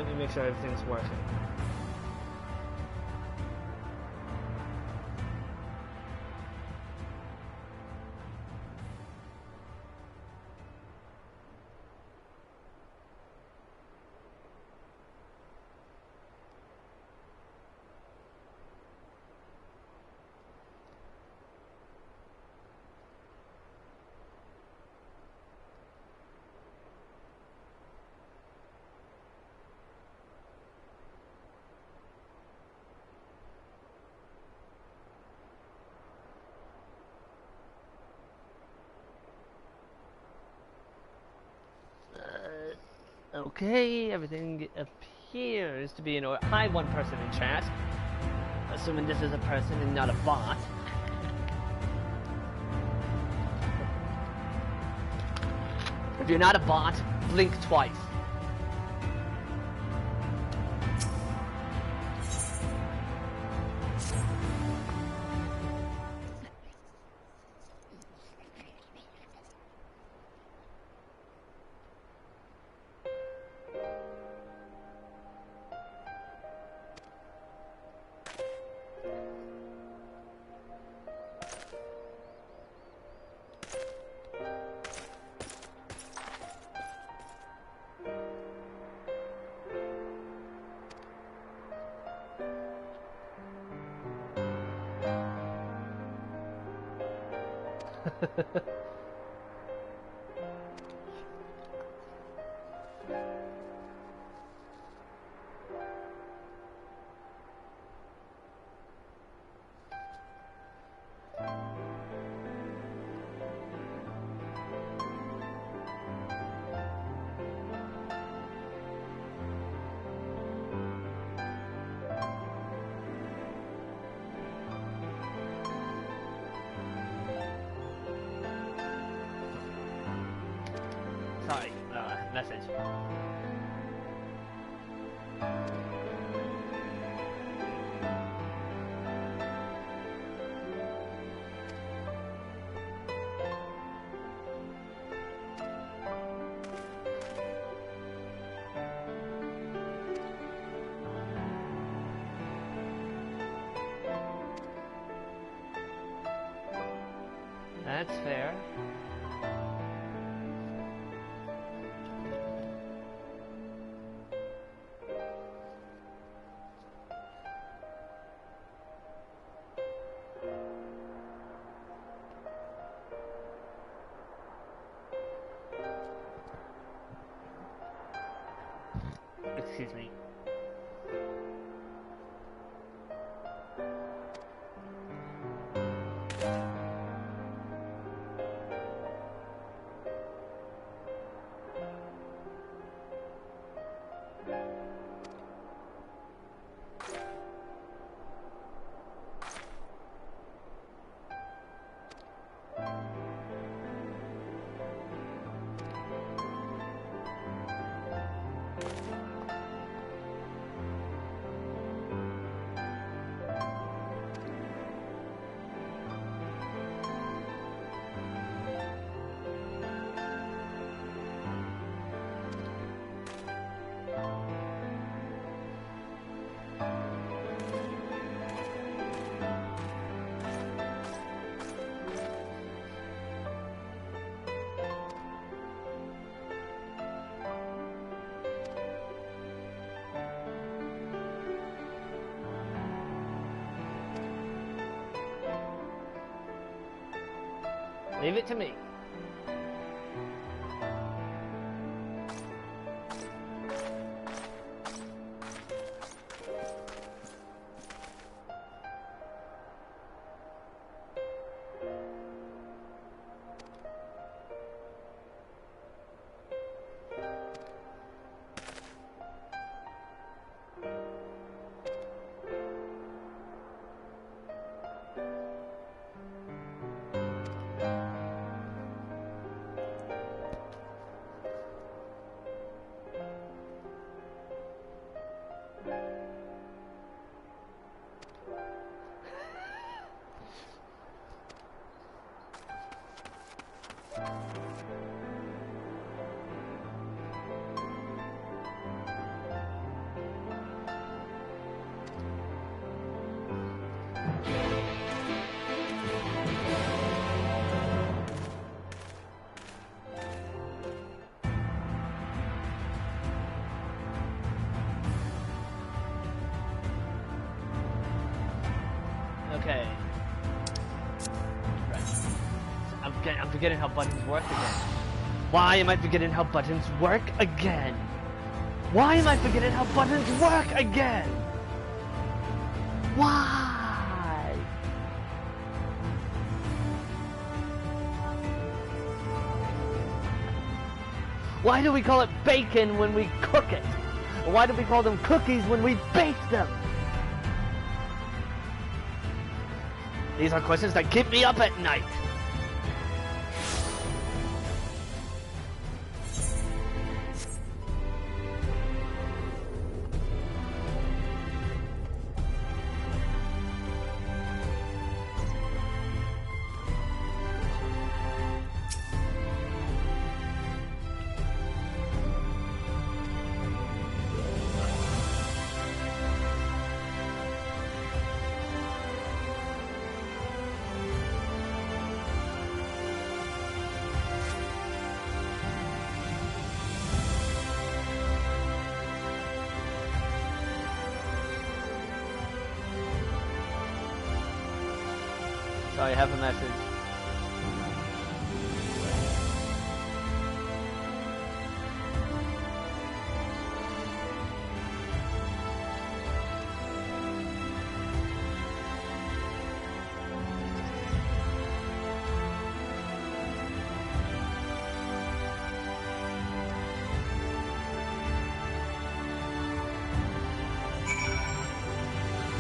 let me make sure everything's working. Okay, everything appears to be in order. Hi, one person in chat. Assuming this is a person and not a bot. If you're not a bot, blink twice. Sorry, message. That's fair. Excuse me. Leave it to me. forgetting how buttons work again? Why am I forgetting how buttons work again? Why am I forgetting how buttons work again? Why? Why do we call it bacon when we cook it? Why do we call them cookies when we bake them? These are questions that keep me up at night. Sorry, I have a message.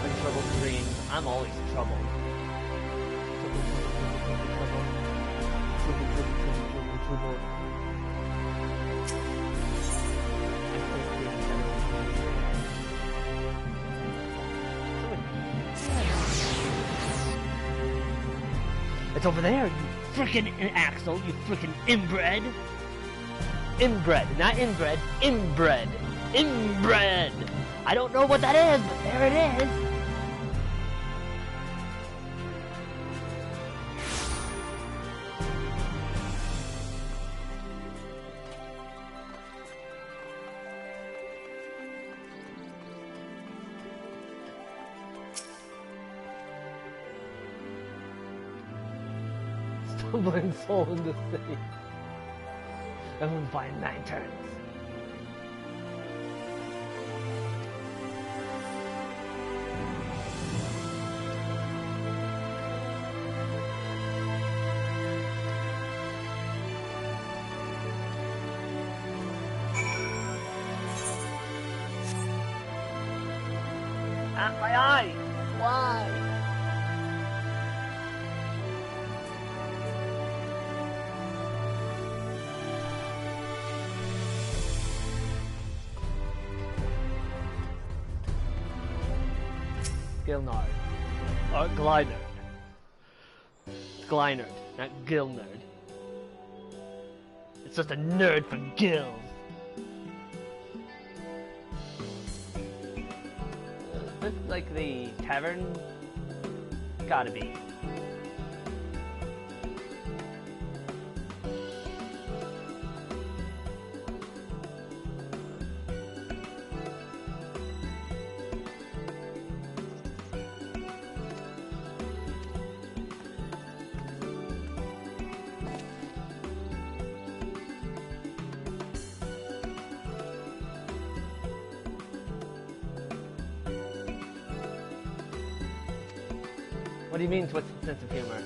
I'm troubled dreams. I'm always troubled. It's over there, you frickin' Axel, you frickin' inbred. Inbred, not inbred, inbred. Inbred! I don't know what that is, but there it is. Stumbling soul in the sea. Everyone find 9 turns. Not my eye! Why? Gilnard. Or Glynard. Glynard, not Gilnard. It's just a nerd for gills. Is this like the tavern? Gotta be. What do you mean, twisted sense of humor?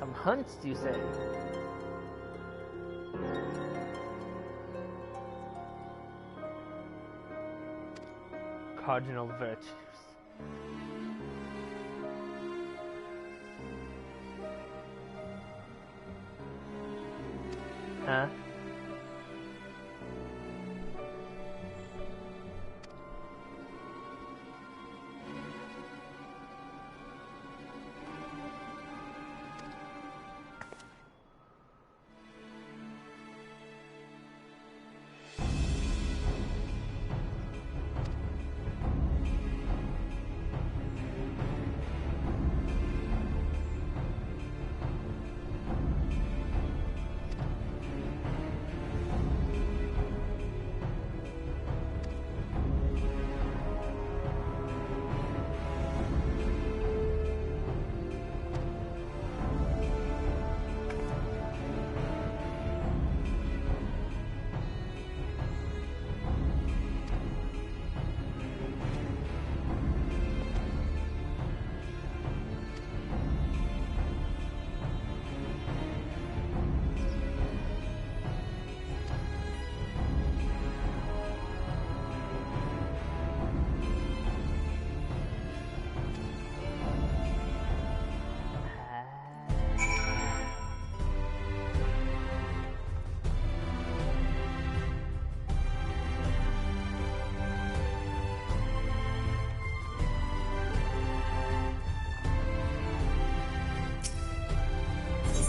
Some hunts, you say? Cardinal virtues. Huh?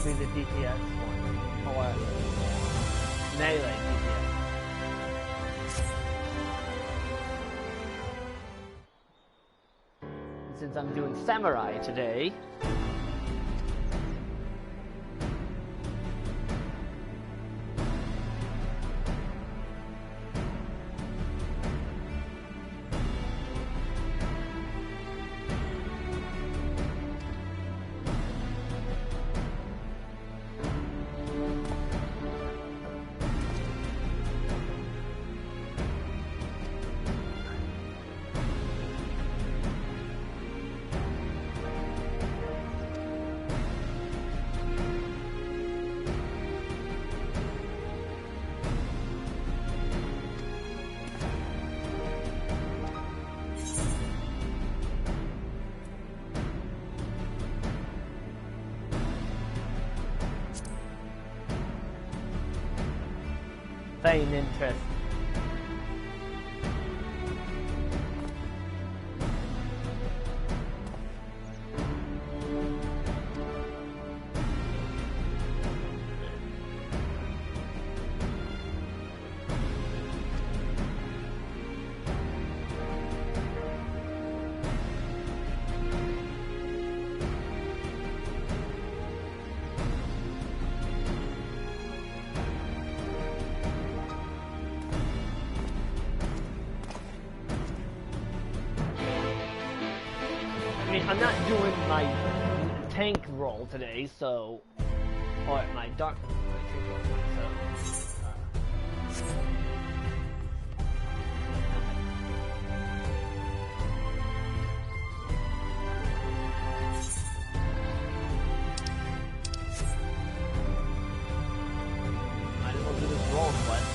Be the DPS one, or melee DPS. Since I'm doing samurai today, feign interest. I'm not doing my tank roll today, so, or my tank roll, so, might as well do this roll quest.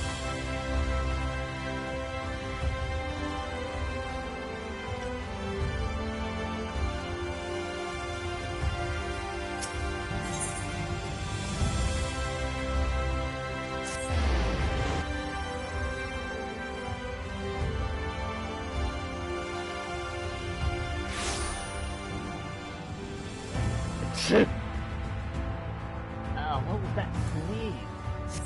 Oh, what was that sneeze?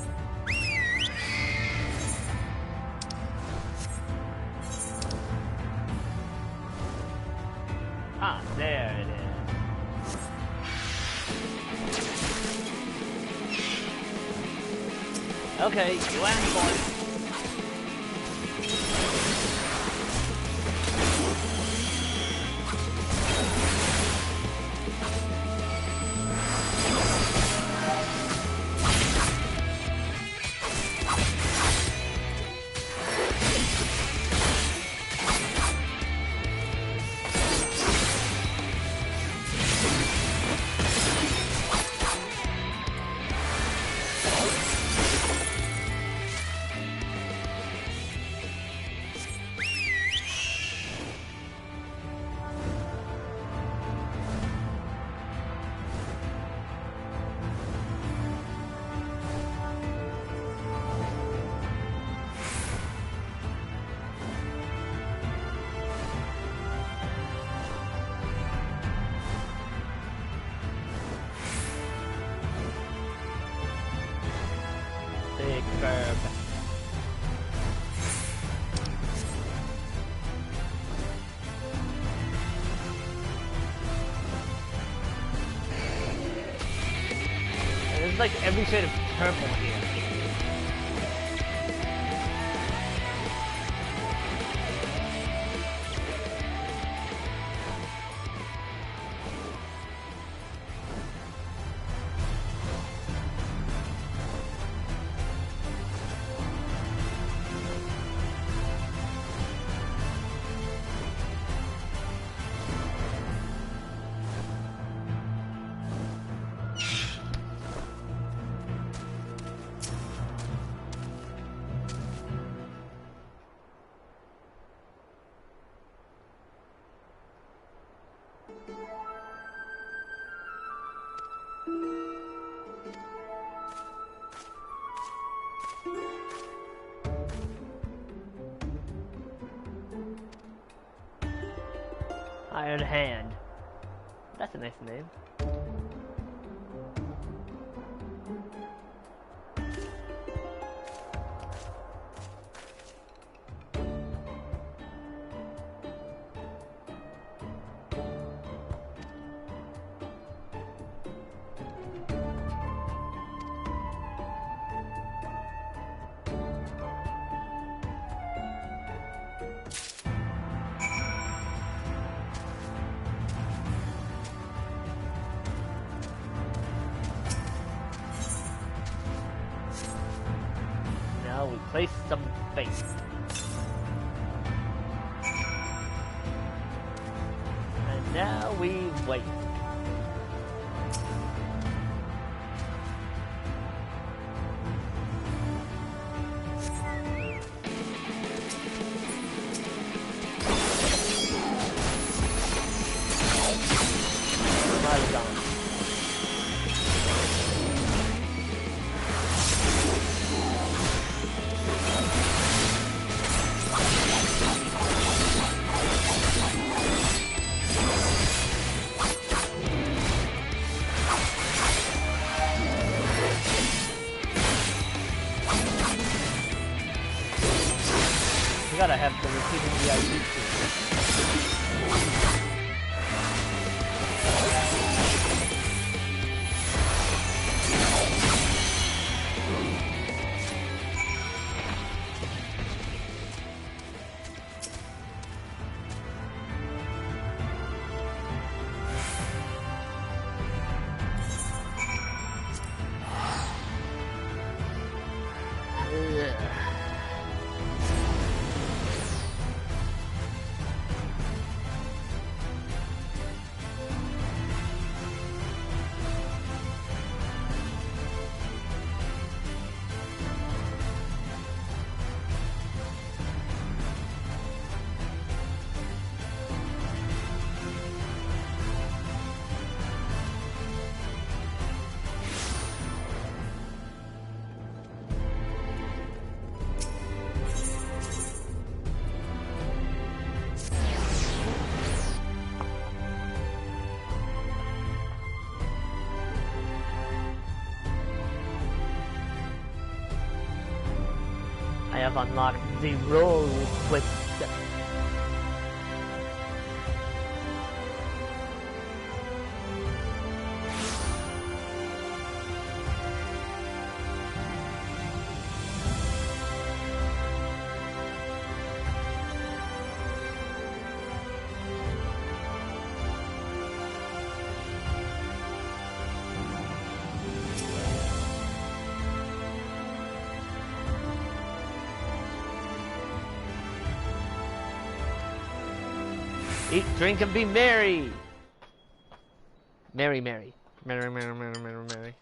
Ah, there it is. Okay, you asked for it. big curb. And there's like every shade of purple here. Iron Hand. That's a nice name. Now we place some face. And now we wait. We gotta have the repeating VIP I have unlocked the roll twist. Eat, drink, and be merry. Merry, merry. Merry, merry, merry, merry, merry.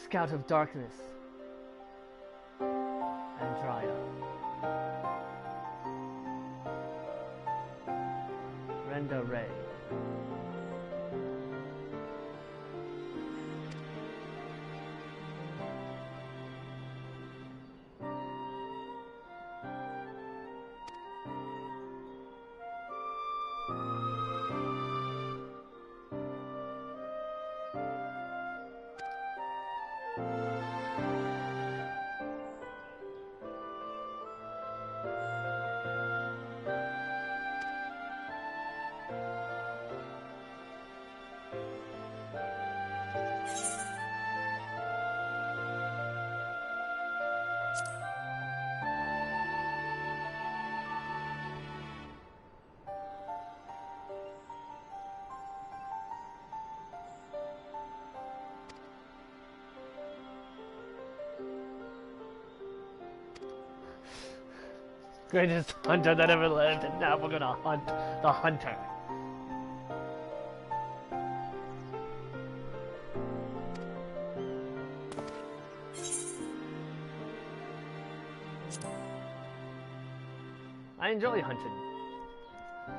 Scout of Darkness and Dry Up. find a ray. Greatest hunter that ever lived, and now we're gonna hunt the hunter. I enjoy hunting.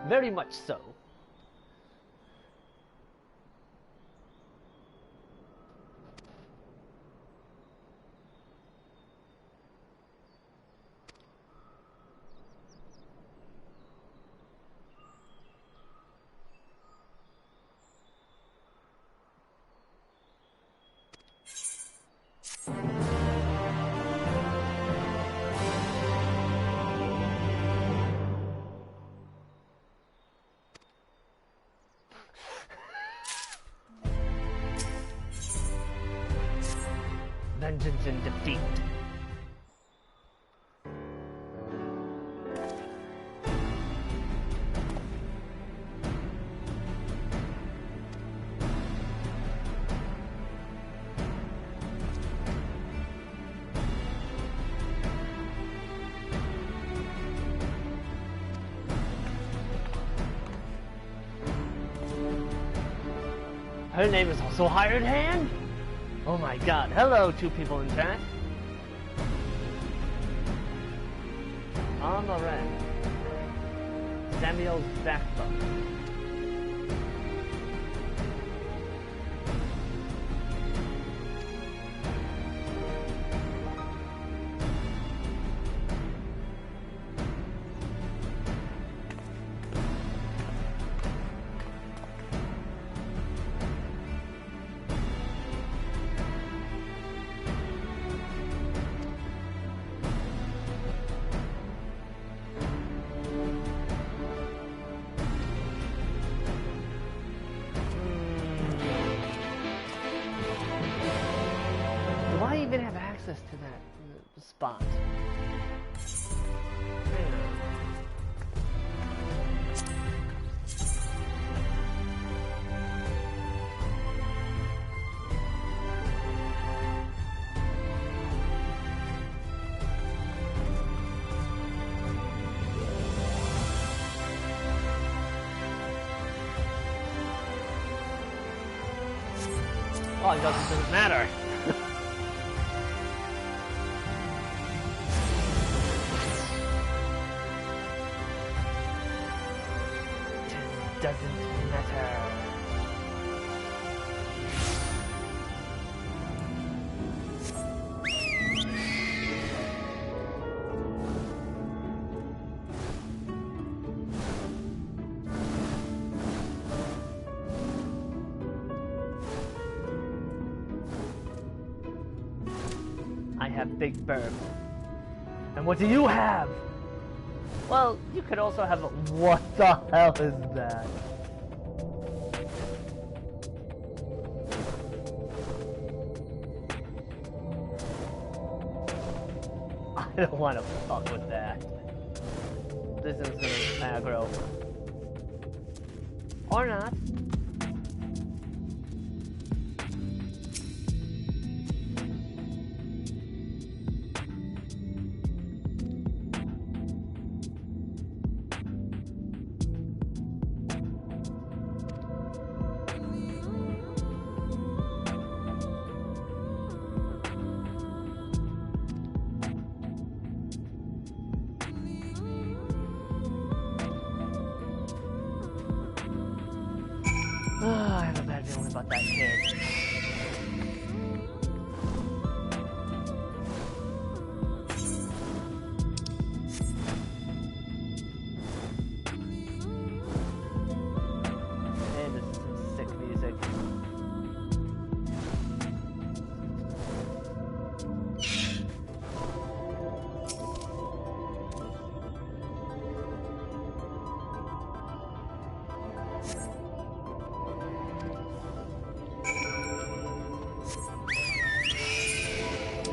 Very much so. Vengeance and defeat. Her name is also Hired Hand? Oh my god. Hello, two people in chat. On the red. Samuel's backbone. Access to that spot. Oh, it doesn't matter. Doesn't matter. I have Big Burp. And what do you have? Well, you could also have a... What the hell is that? I don't want to fuck with that. This is gonna aggro. Or not. about that kid. And this is some sick music.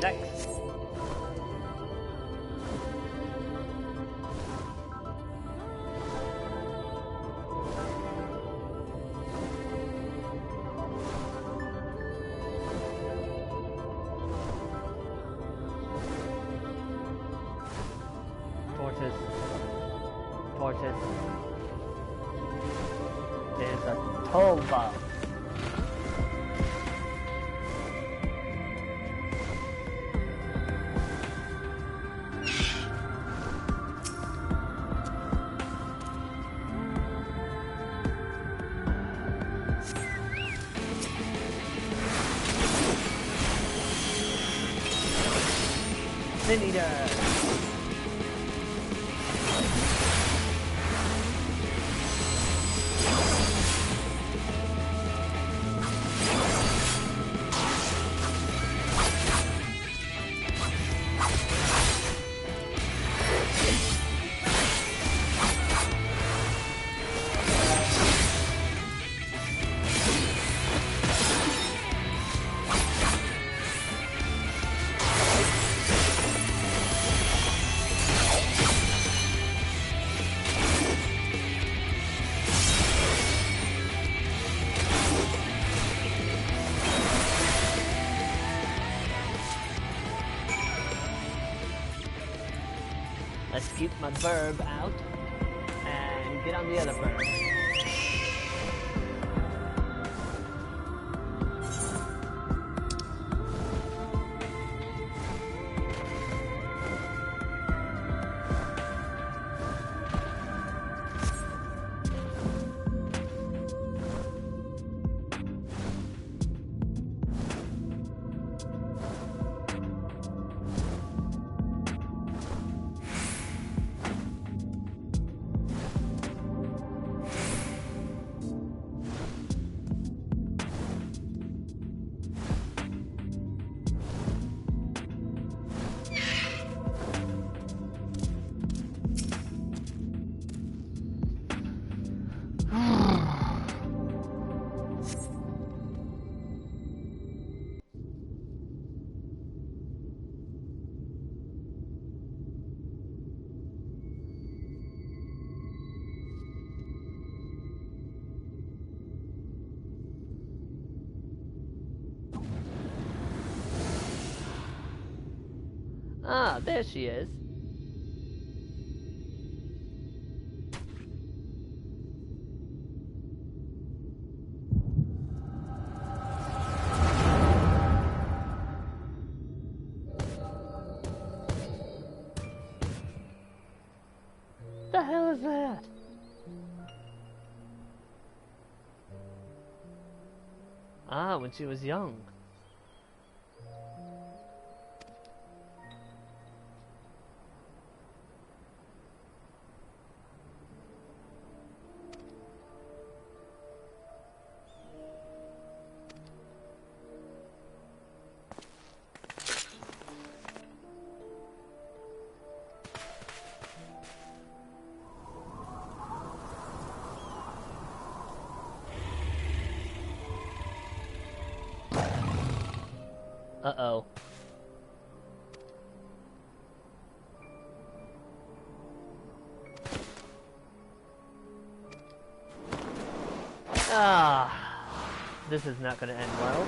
Next. Tortoise. Tortoise. There's a Tova. Eater. Let's keep my verb out and get on the other verb. Ah, there she is. The hell is that? Ah, when she was young. Uh-oh. Ah, this is not going to end well.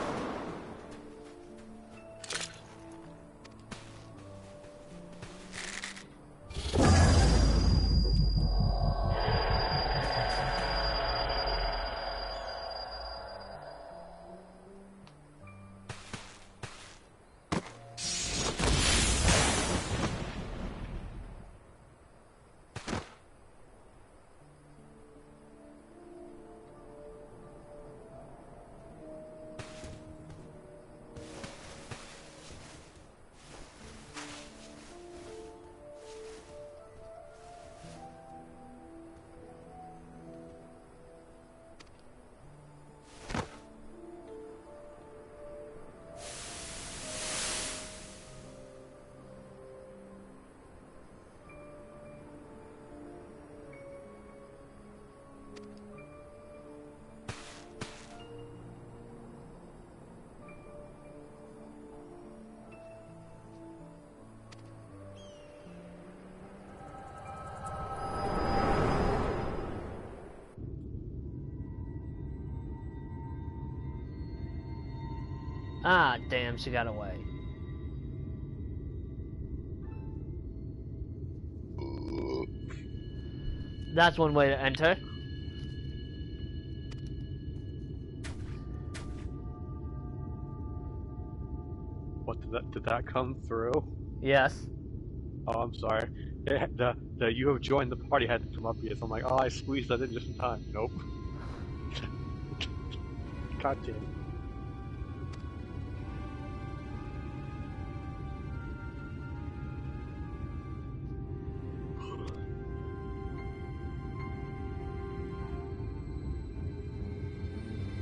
Ah, damn, she got away. That's one way to enter. What did that come through? Yes. Oh, I'm sorry. The you have joined the party had to come up here, so I'm like, oh, I squeezed that in just in time. Nope. God damn.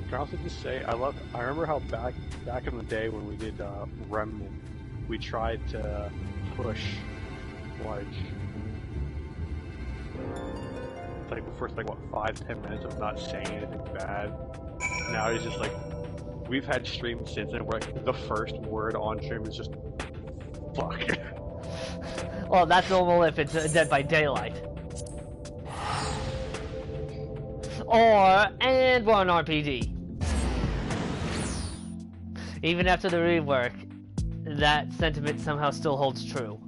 Can I also just say, I remember how back in the day when we did Remnant, we tried to push like the first like what 5-10 minutes of not saying anything bad. Now it's just like we've had streams since and where like the first word on stream is just fuck. Well, that's normal if it's Dead by Daylight. And we're on RPG. Even after the rework, that sentiment somehow still holds true.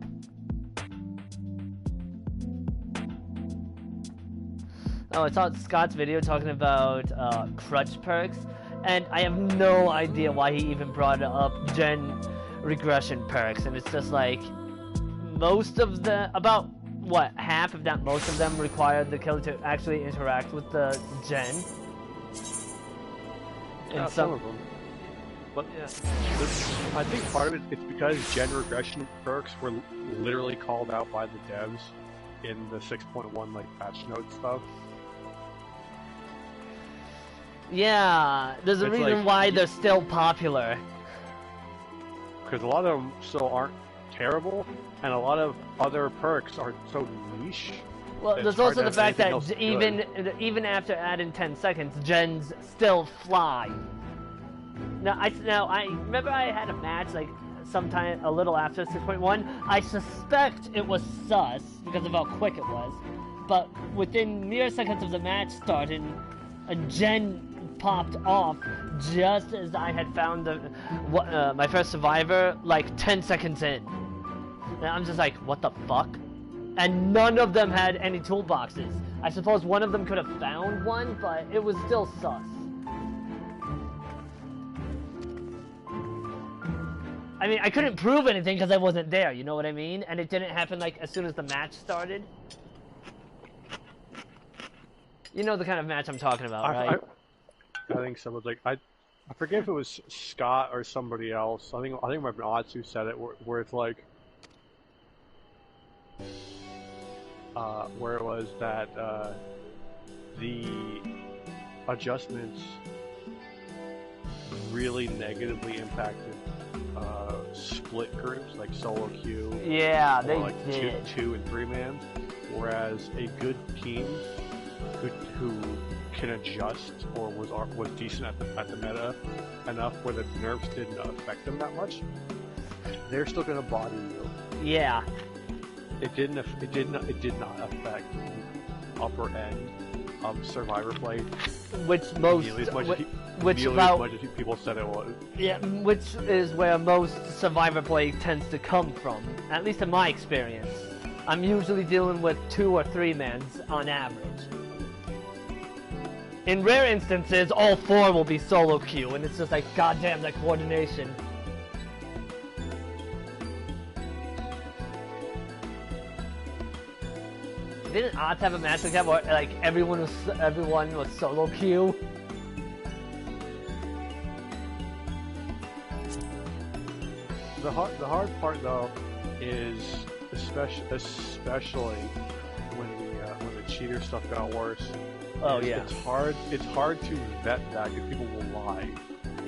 Oh, I saw Scott's video talking about crutch perks, and I have no idea why he even brought up gen regression perks, and it's just like, most of the, about, what, half if not most of them require the killer to actually interact with the gen. Yeah, some of them. But yeah. I think part of it's because gen regression perks were literally called out by the devs in the 6.1 like patch note stuff. Yeah, there's a reason like, why they're still popular. Because a lot of them still aren't terrible, and a lot of other perks are so niche. Well, there's also the fact that even after adding 10 seconds, gens still fly. Now I remember I had a match like sometime a little after 6.1. I suspect it was sus because of how quick it was, but within mere seconds of the match starting, a gen popped off just as I had found my first survivor like 10 seconds in. And I'm just like, what the fuck? And none of them had any toolboxes. I suppose one of them could have found one, but it was still sus. I mean, I couldn't prove anything because I wasn't there, you know what I mean? And it didn't happen like as soon as the match started. You know the kind of match I'm talking about, right? I think so. Like I forget if it was Scott or somebody else. I think it might have been Odds who said it, where it's like, where it was that the adjustments really negatively impacted split groups like solo queue. Yeah, or they like did. Two and 3 man, whereas a good team who can adjust or was decent at the meta enough where the nerfs didn't affect them that much, they're still gonna body you. Yeah. It did not affect the upper end of Survivor play, which most as much as people said it was. Yeah, which is where most Survivor play tends to come from, at least in my experience. I'm usually dealing with 2 or 3 mans on average. In rare instances, all 4 will be solo queue, and it's just like, goddamn, that coordination. Didn't Odds have a match like that where like everyone was solo queue? The hard part though is especially when the cheater stuff got worse. Oh yeah. It's hard to vet that because people will lie.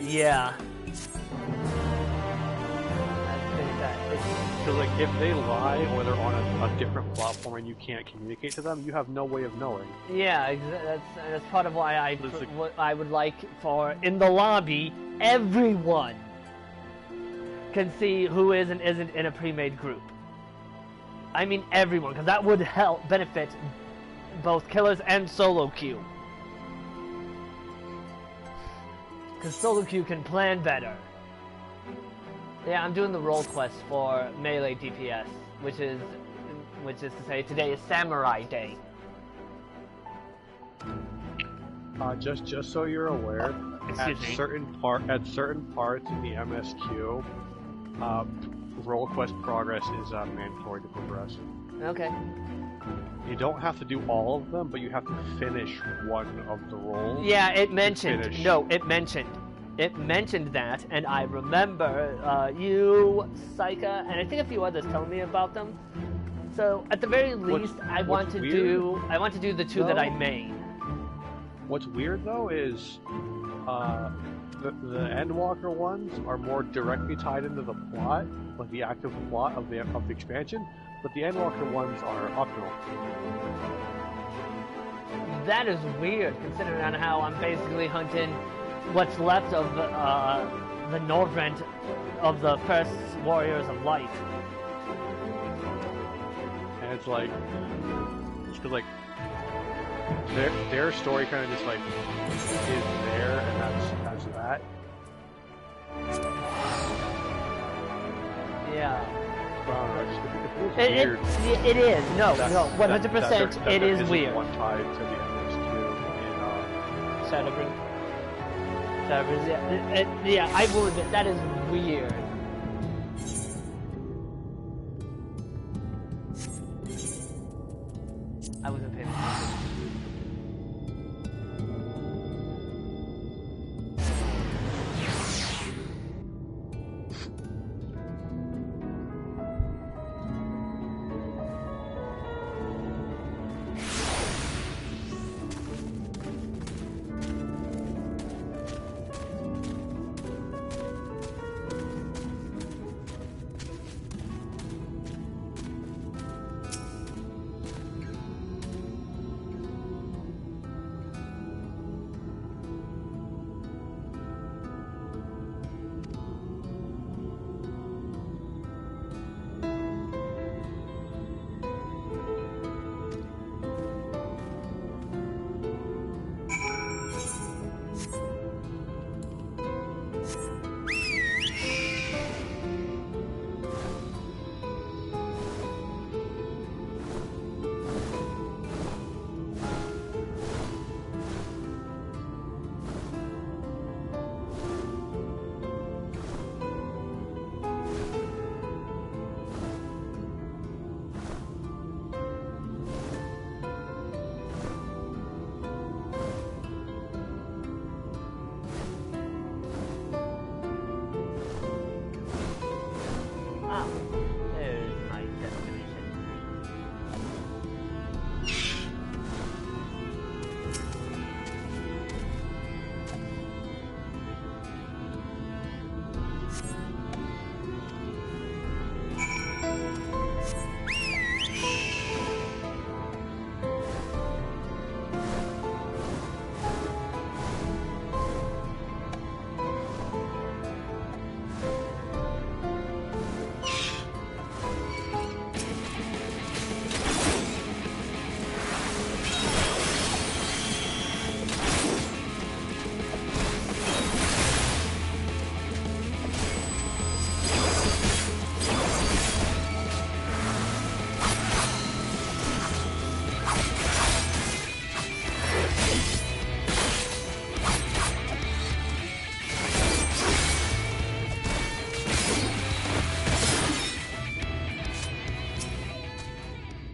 Yeah. Because like if they lie or they're on a different platform and you can't communicate to them, you have no way of knowing. Yeah, that's part of why I would like for in the lobby everyone can see who is and isn't in a pre-made group. I mean everyone, because that would help benefit both killers and solo queue. Because solo queue can plan better. Yeah, I'm doing the role quest for melee DPS, which is to say today is Samurai Day. Just so you're aware, at certain parts in the MSQ, role quest progress is mandatory to progress. Okay. You don't have to do all of them, but you have to finish one of the roles. Yeah, it mentioned. No, it mentioned. It mentioned that, and I remember you, Saika, and I think a few others telling me about them. So at the very least, I want to do the two that I made. What's weird though is the Endwalker ones are more directly tied into the plot, like the active plot of the expansion, but the Endwalker ones are optional. That is weird, considering on how I'm basically hunting what's left of the Northrend of the first Warriors of Light. And it's like their story kind of just like is there, and that's that. Yeah. Weird. It is. No, 100%. It is weird. One tied to the MSQ in Shadowbring. Yeah, I will admit that is weird. I wasn't paying attention.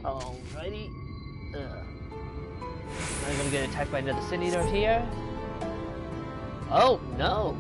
Alrighty. I'm gonna get attacked by another Sin Eater here. Oh no!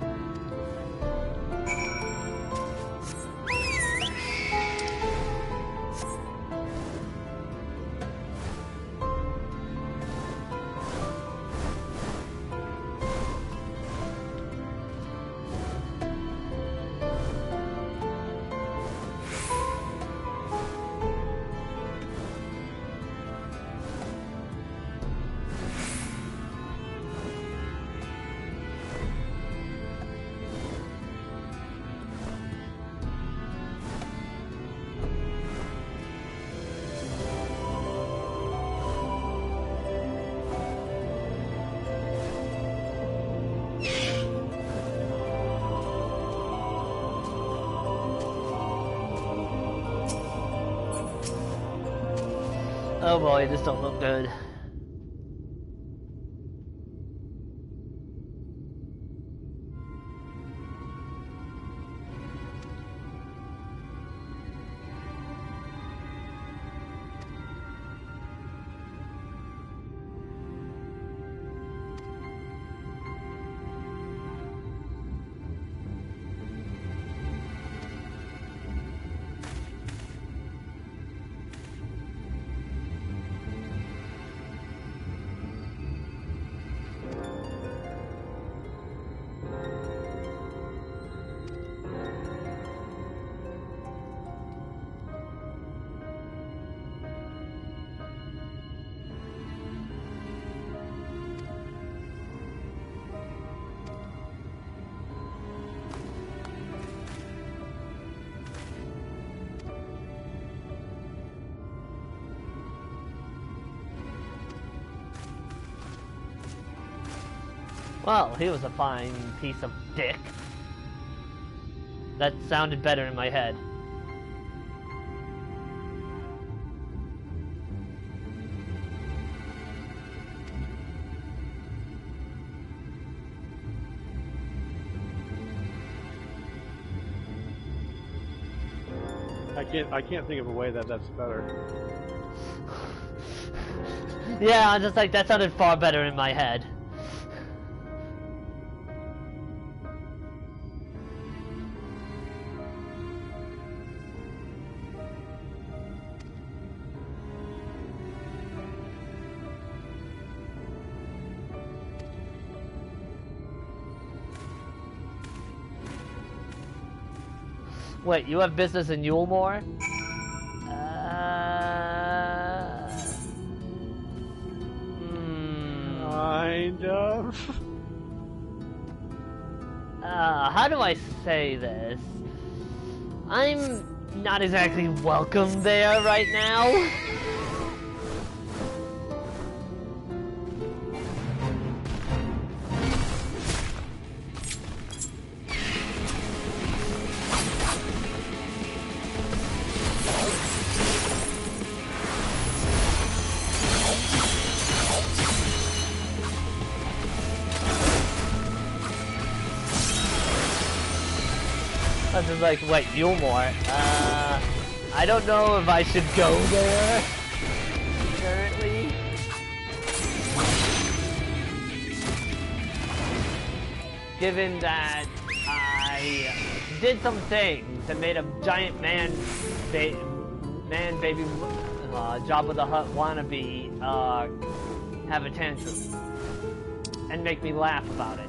Oh boy, this don't look good. Well, he was a fine piece of dick. That sounded better in my head. I can't think of a way that that's better. Yeah, I'm just like, that sounded far better in my head. Wait, you have business in Yulemore? Kind of. How do I say this? I'm not exactly welcome there right now. I was just like, wait, Yulemore? I don't know if I should go there currently. Given that I did some things and made a giant baby Jabba the Hutt wannabe have a tantrum and make me laugh about it.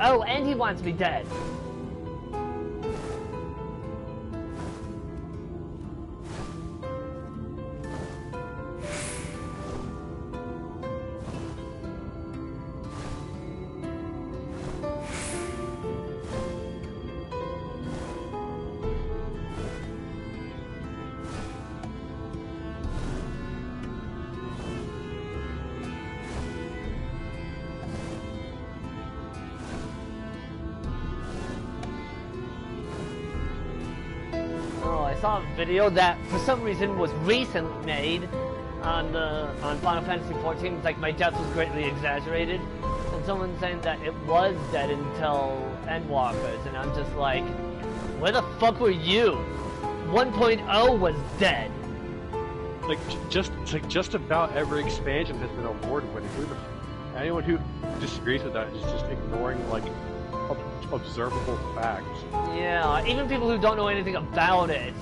Oh, and he wants me dead. I saw a video that for some reason was recently made on Final Fantasy XIV. It's like my death was greatly exaggerated, and someone saying that it was dead until Endwalkers, and I'm just like, where the fuck were you? 1.0 was dead. Like just about every expansion has been award-winning. Anyone who disagrees with that is just ignoring like observable facts. Yeah, even people who don't know anything about it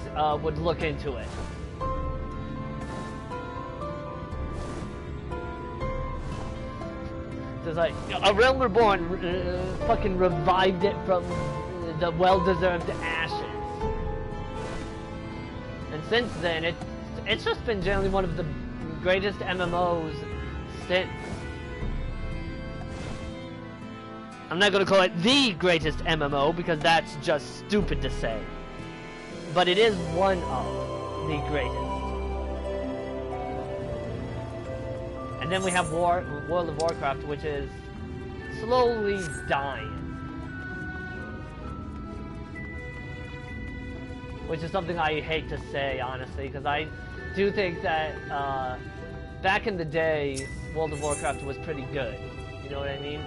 would look into it. There's like, A Realm Reborn fucking revived it from the well-deserved ashes. And since then, it's just been generally one of the greatest MMOs since. I'm not going to call it the greatest MMO because that's just stupid to say. But it is one of the greatest. And then we have World of Warcraft, which is slowly dying. which is something I hate to say, honestly, because I do think that back in the day, World of Warcraft was pretty good. You know what I mean?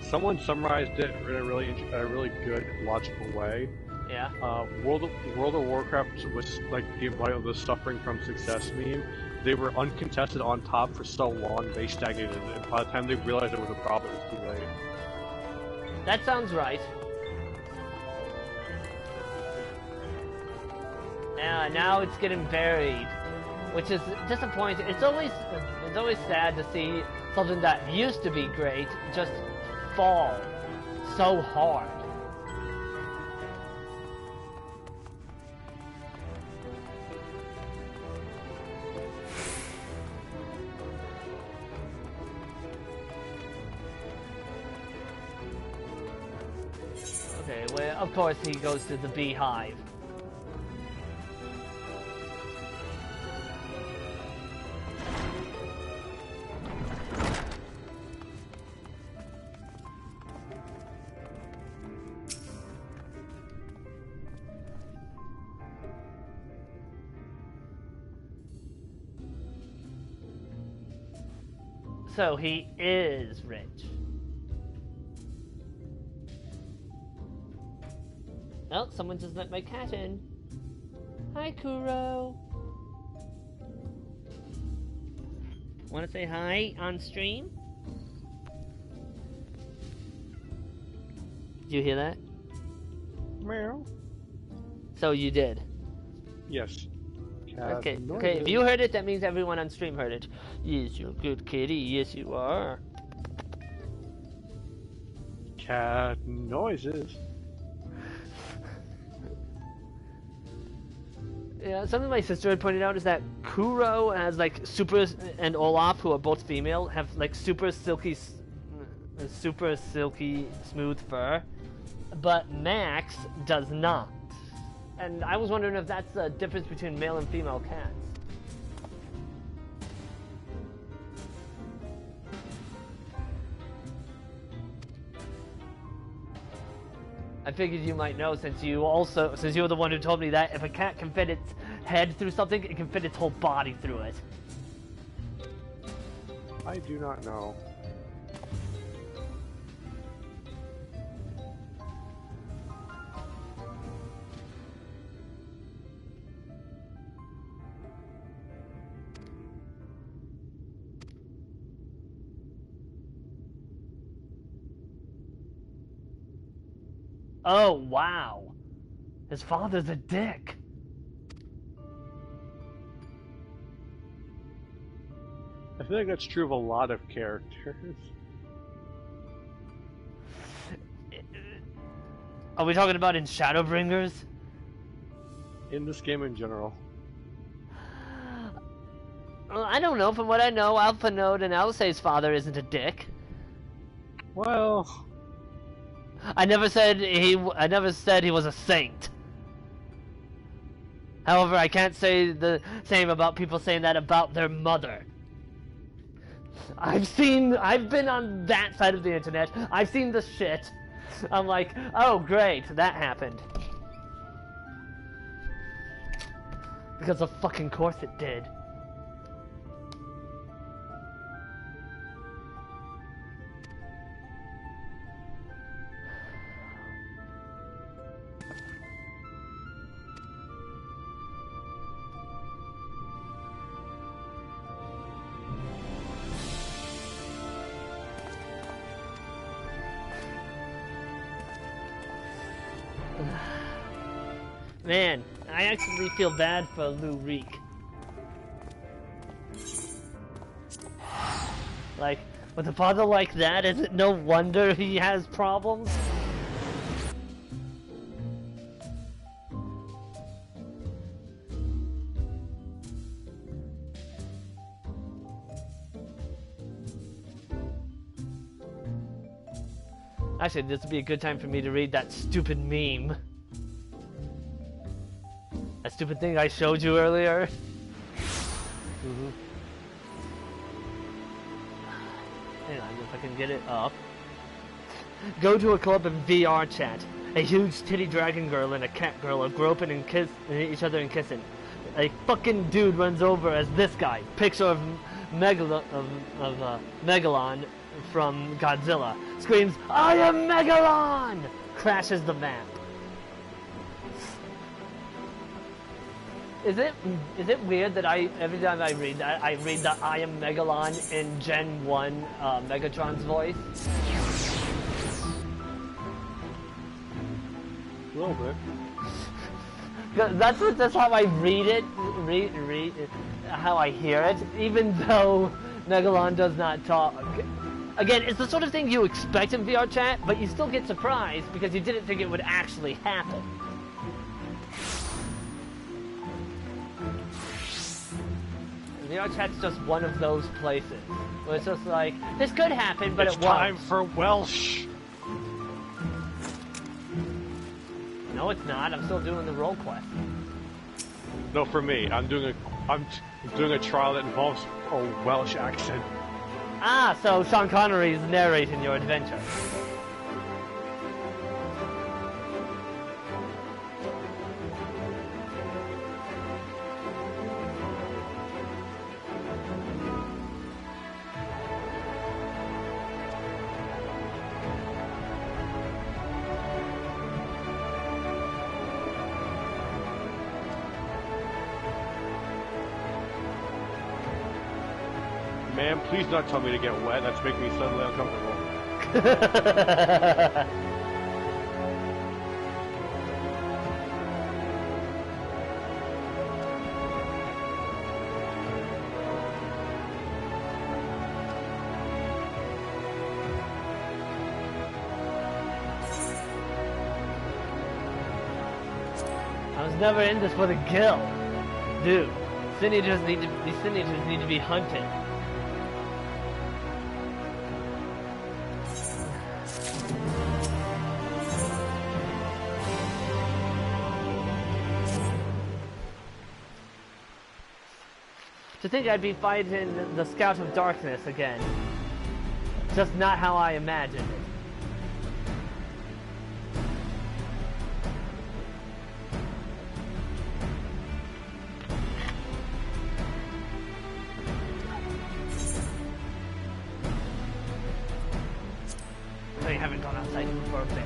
Someone summarized it in a really good, logical way. Yeah. World of Warcraft was like the embodiment of the suffering from success meme. They were uncontested on top for so long, they stagnated, and by the time they realized there was a problem, it was too late. That sounds right. Yeah, now it's getting buried, which is disappointing. It's always sad to see something that used to be great just fall so hard. Okay, well, of course he goes to the beehive. So he is rich. Oh, someone just let my cat in. Hi, Kuro. Want to say hi on stream? Did you hear that? Meow. So you did. Yes. Okay, if you heard it, that means everyone on stream heard it. Yes, you're a good kitty. Yes, you are. Cat noises. Yeah, something my sister had pointed out is that Kuro has like super, and Olaf, who are both female, have like super silky smooth fur, but Max does not. And I was wondering if that's the difference between male and female cats. I figured you might know since you were the one who told me that if a cat can fit its head through something, it can fit its whole body through it. I do not know. Oh, wow. His father's a dick. I feel like that's true of a lot of characters. Are we talking about in Shadowbringers? In this game in general. Well, I don't know. From what I know, Alpha Node and Alcé's father isn't a dick. Well... I never said he was a saint. However, I can't say the same about people saying that about their mother. I've been on that side of the internet. I've seen the shit. I'm like, oh great, that happened. Because of fucking course it did. Man, I actually feel bad for Lou Reek. Like, with a father like that, is it no wonder he has problems? Actually, this would be a good time for me to read that stupid meme. That stupid thing I showed you earlier. Hang on, if I can get it up. Go to a club in VR chat. A huge titty dragon girl and a cat girl are groping and kiss each other and kissing. A fucking dude runs over as this guy, picture of Megalon from Godzilla, screams, "I am Megalon!" Crashes the map. Is it weird that every time I read that, I read the "I am Megalon" in Gen 1 Megatron's voice? A little bit. That's how I read it, how I hear it, even though Megalon does not talk. Again, it's the sort of thing you expect in VR chat, but you still get surprised because you didn't think it would actually happen. VR chat's just one of those places where it's just like, this could happen, but it won't. It's time for Welsh. No, it's not. I'm still doing the role quest. No, for me, I'm doing a trial that involves a Welsh accent. Ah, so Sean Connery's narrating your adventure. Man, please not tell me to get wet. That's making me suddenly uncomfortable. I was never in this for the kill. Dude, these signatures need to be hunted. To think I'd be fighting the Scout of Darkness again. Just not how I imagined it. I haven't gone outside for a bit.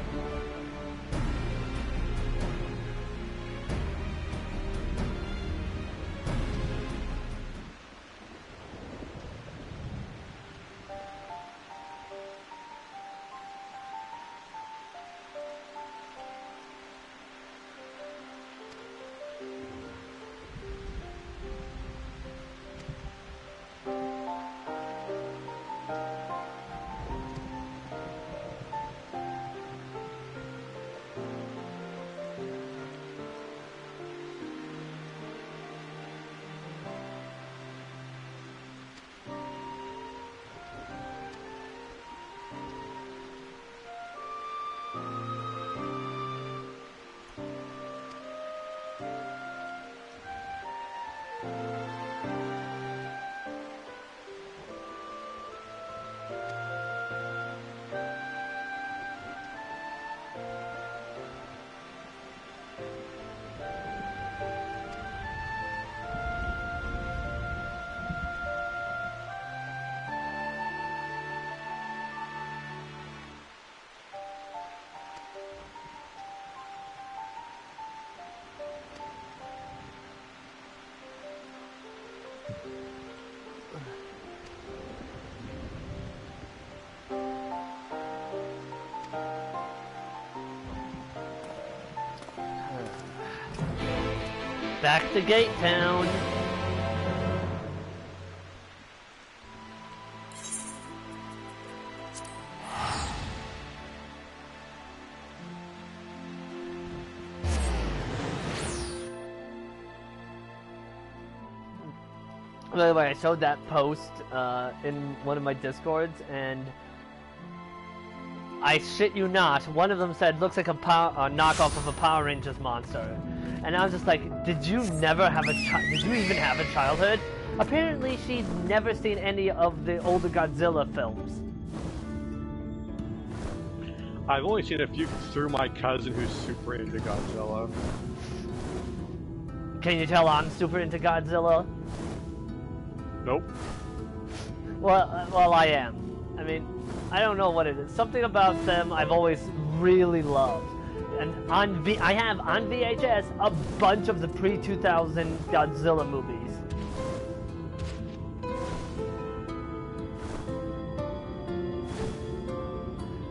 Back to Gate Town. By the way, I showed that post in one of my Discords, and I shit you not, one of them said, looks like a knockoff of a Power Rangers monster. And I was just like, did you never have did you even have a childhood? Apparently she's never seen any of the older Godzilla films. I've only seen a few through my cousin who's super into Godzilla. Can you tell I'm super into Godzilla? Nope. Well, I am. I mean, I don't know what it is. Something about them I've always really loved. And I have on VHS a bunch of the pre-2000 Godzilla movies.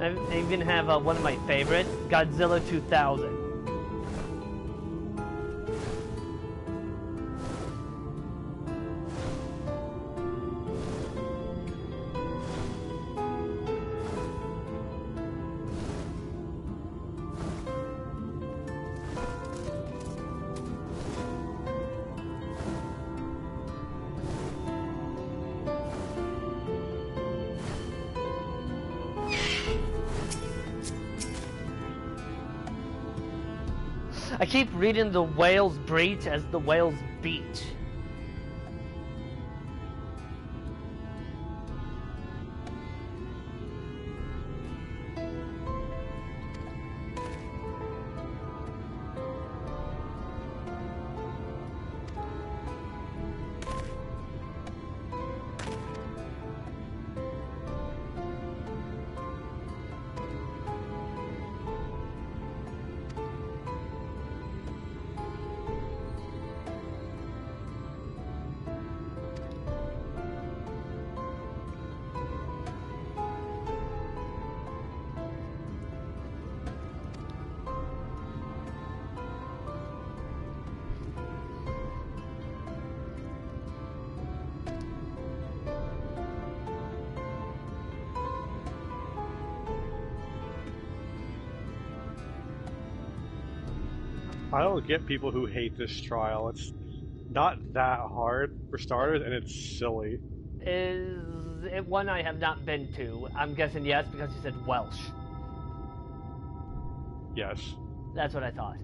I even have one of my favorites, Godzilla 2000. I keep reading the whale's breach as the whale's beach. I don't get people who hate this trial. It's not that hard for starters, and it's silly. Is it one I have not been to? I'm guessing yes, because you said Welsh. Yes. That's what I thought.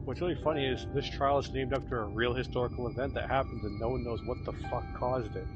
What's really funny is this trial is named after a real historical event that happened and no one knows what the fuck caused it.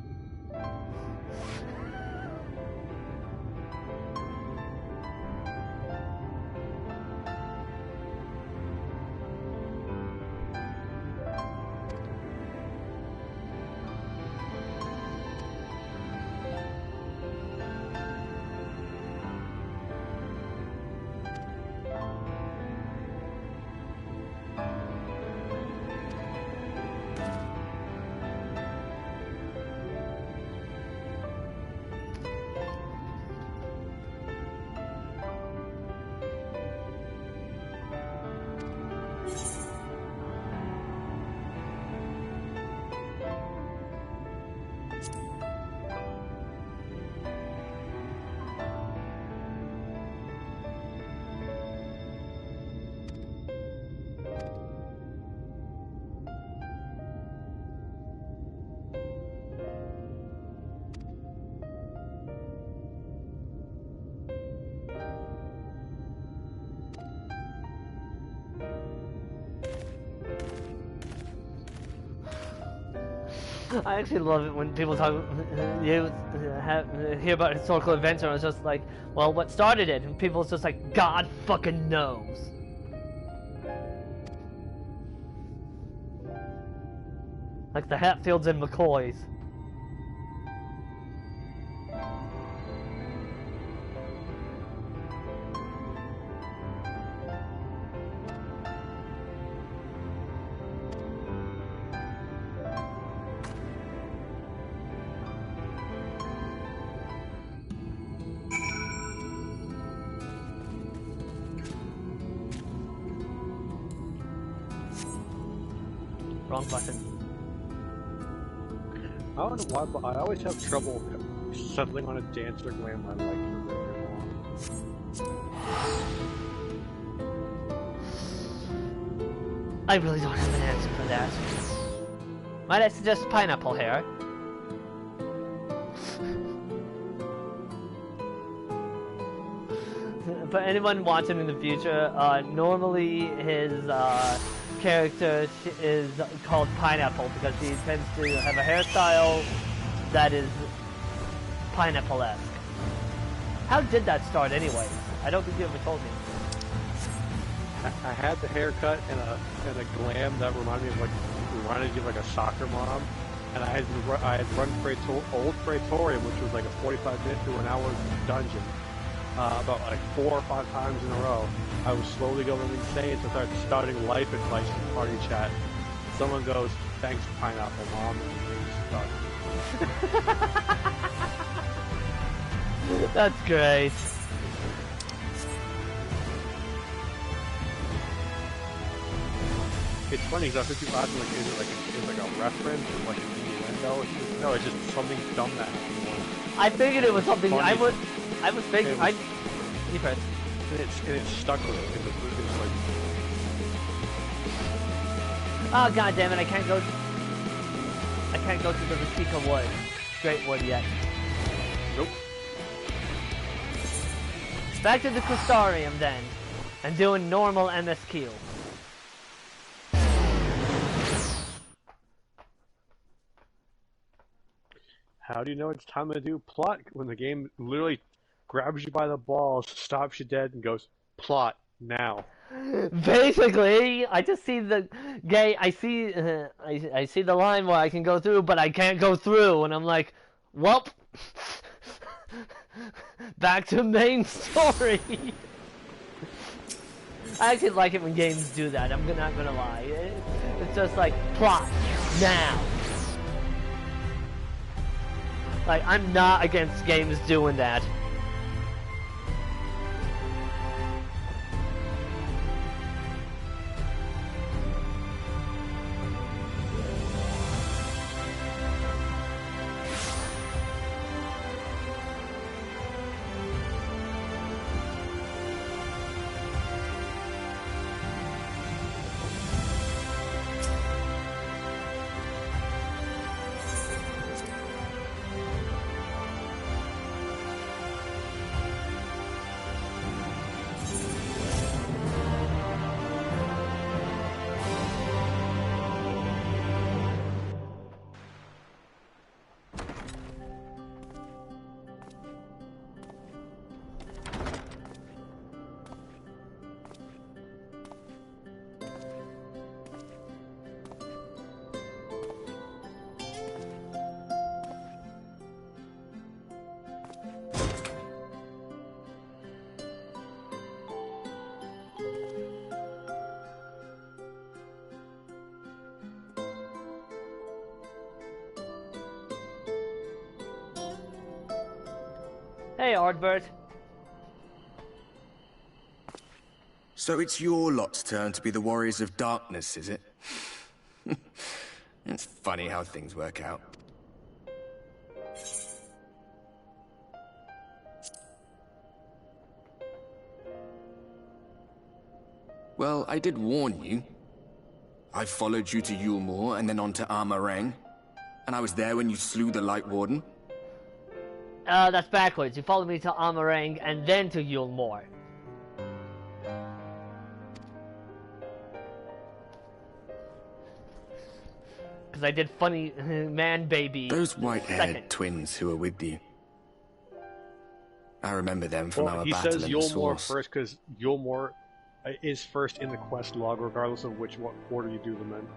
I actually love it when people talk, hear about historical events, and it's just like, well, what started it? And people's just like, God fucking knows. Like the Hatfields and McCoys. Wrong button. I don't know why, but I always have trouble settling on a dance or glam I like for very long. I really don't have an answer for that. Might I suggest pineapple hair? For anyone watching in the future, normally his character is called Pineapple because he tends to have a hairstyle that is pineapple-esque. How did that start anyways? I don't think you ever told me. I had the haircut and a glam that reminded me of like a soccer mom, and I had run Old Praetorium, which was like a 45-minute to an hour dungeon. About like 4 or 5 times in a row. I was slowly going insane, so I started starting life advice in party chat. Someone goes, "Thanks, pineapple, mom," and we start. That's great. It's funny because I think people ask me, like, is it like a reference or like an innuendo? No, it's just something dumb that happened. I figured it was something funny. I was thinking. You first. And it's stuck with it. It's like, oh god damn it! I can't go to the Rasika Wood, Great Wood yet. nope. Back to the Crystarium then, and doing normal MSQ. How do you know it's time to do plot when the game literally grabs you by the balls, stops you dead, and goes, plot now? Basically, I just see the gay. I see the line where I can go through, but I can't go through, and I'm like, welp. Back to main story. I actually like it when games do that. I'm not gonna lie. It's just like plot now. Like, I'm not against games doing that. Hey, Ardbert. So it's your lot's turn to be the Warriors of Darkness, is it? It's funny how things work out. Well, I did warn you. I followed you to Yulmore and then on to Armarang. And I was there when you slew the Light Warden. That's backwards. You followed me to Armarang and then to Yulmore. Because because I did funny man baby. Those white-haired second. twins who were with you. I remember them from our He battle says in the Yulmore source. first because Yulmore is first in the quest log, regardless of which order you do them in.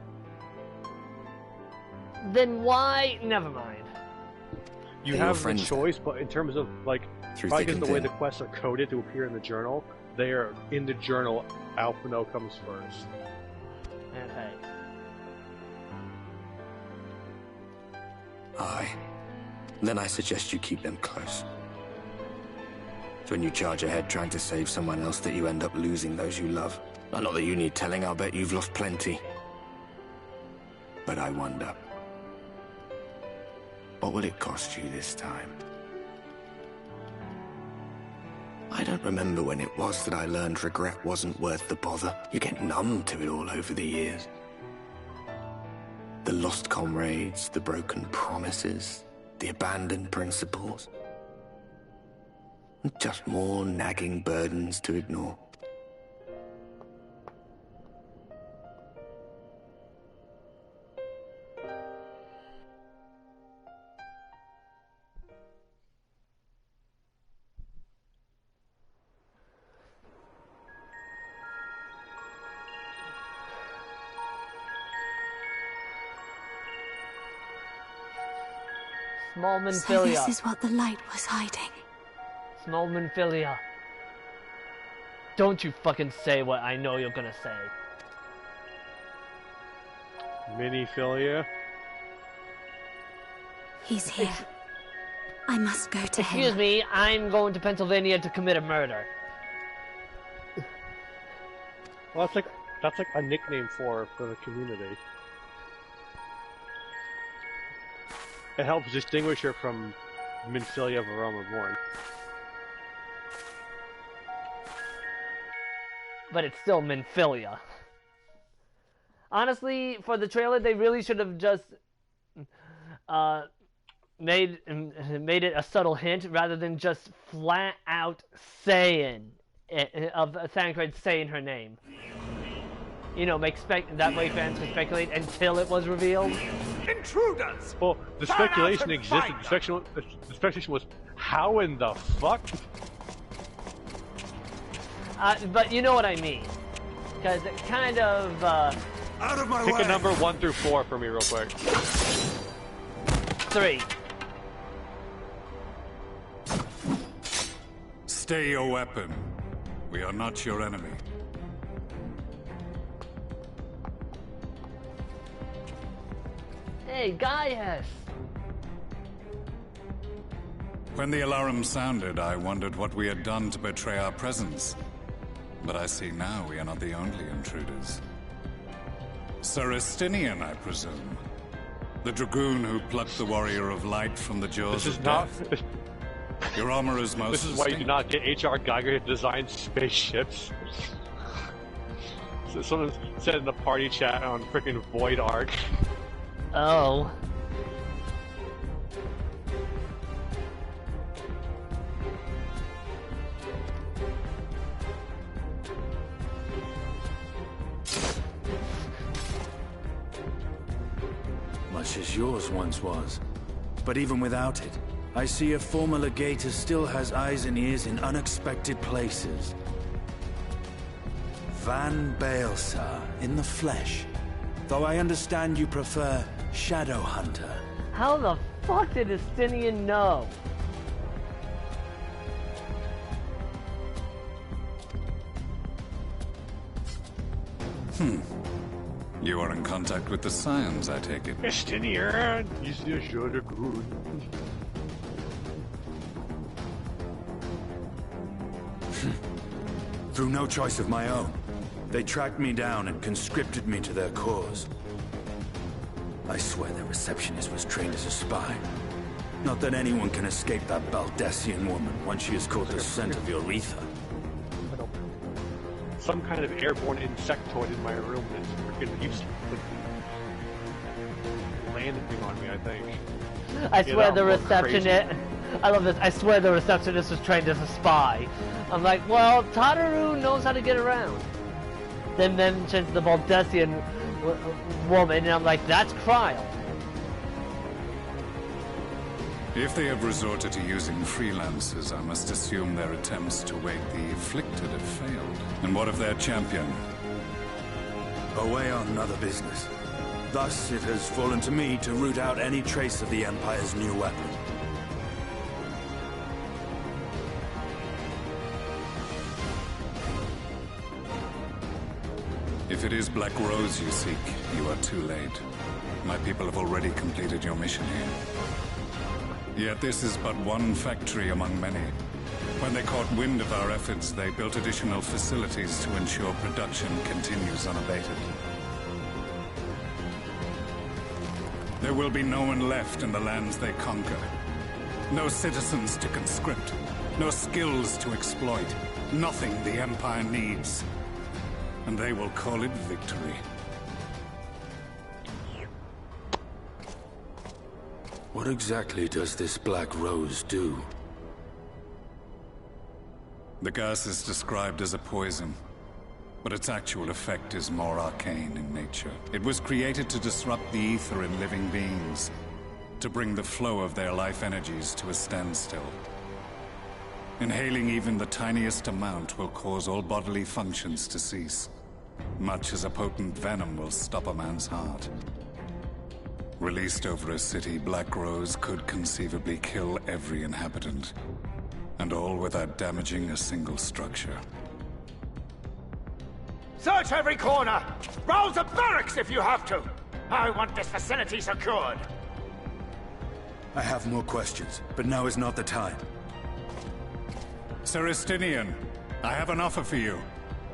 Then why? Never mind. You They were have the friends choice, but in terms of like, Through probably thick because and the way thin. the quests are coded to appear in the journal, they are in the journal. Alphino comes first. And hey. Aye. Then I suggest you keep them close. It's when you charge ahead trying to save someone else that you end up losing those you love. Not that you need telling, I'll bet you've lost plenty. But I wonder, what will it cost you this time? I don't remember when it was that I learned regret wasn't worth the bother. You get numb to it all over the years. The lost comrades, the broken promises, the abandoned principles. Just more nagging burdens to ignore. Small So Minfilia. this is what the light was hiding. Small Minfilia. Don't you fucking say what I know you're gonna say. Miniphilia. He's here. I must go to him. Excuse me, I'm going to Pennsylvania to commit a murder. Well, that's like a nickname for the community. It helps distinguish her from Minfilia of a Realm Reborn. But it's still Minfilia. Honestly, for the trailer, they really should have just made it a subtle hint rather than just flat out saying of Thancred saying her name. You know, that way fans could speculate until it was revealed. Intruders! Well, the Turn out speculation and existed. find The speculation was, how in the fuck? But you know what I mean. Because it kind of, Out of my Pick way! a number 1 through 4 for me real quick. 3. Stay your weapon. We are not your enemy. Hey, Gaius! When the alarm sounded, I wondered what we had done to betray our presence. But I see now we are not the only intruders. Sir Estinian, I presume. The dragoon who plucked the warrior of light from the jaws This is of not. death. Your armor is most This is why you do distinct. not get H.R. Geiger to design spaceships. So someone said in the party chat on freaking Void Arc. Oh. Much as yours once was. But even without it, I see a former legator still has eyes and ears in unexpected places. Van Baelsar, in the flesh. Though I understand you prefer Shadowhunter. How the fuck did Estinian know? You are in contact with the Scions, I take it. Estinian is the Dragoon. Through no choice of my own, they tracked me down and conscripted me to their cause. I swear their receptionist was trained as a spy. Not that anyone can escape that Baldessian woman once she has caught the scent of your ether. Some kind of airborne insectoid in my room that's freaking keeps landing on me, I think. I Get swear out, the more receptionist... I love this. I swear the receptionist was trained as a spy. I'm like, well, Tataru knows how to get around. Then mentions the Baldessian woman, and I'm like, that's Kryle. If they have resorted to using freelancers, I must assume their attempts to wake the afflicted have failed. And what of their champion? Away on other business. Thus, it has fallen to me to root out any trace of the Empire's new weapon. If it is Black Rose you seek, you are too late. My people have already completed your mission here. Yet this is but one factory among many. When they caught wind of our efforts, they built additional facilities to ensure production continues unabated. There will be no one left in the lands they conquer. No citizens to conscript. No skills to exploit. Nothing the Empire needs. And they will call it victory. What exactly does this Black Rose do? The gas is described as a poison, but its actual effect is more arcane in nature. It was created to disrupt the ether in living beings, to bring the flow of their life energies to a standstill. Inhaling even the tiniest amount will cause all bodily functions to cease, much as a potent venom will stop a man's heart. Released over a city, Black Rose could conceivably kill every inhabitant, and all without damaging a single structure. Search every corner! Rouse the barracks if you have to! I want this facility secured! I have more questions, but now is not the time. Sir Estinian, I have an offer for you,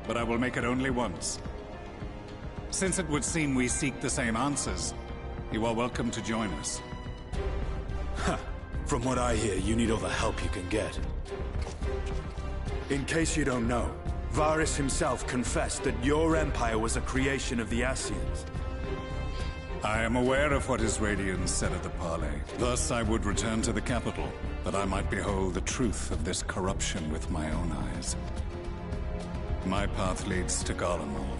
but I will make it only once. Since it would seem we seek the same answers, you are welcome to join us. From what I hear, you need all the help you can get. In case you don't know, Varys himself confessed that your empire was a creation of the Ascians. I am aware of what his Radians said at the parley. Thus I would return to the capital, that I might behold the truth of this corruption with my own eyes. My path leads to Garlemald.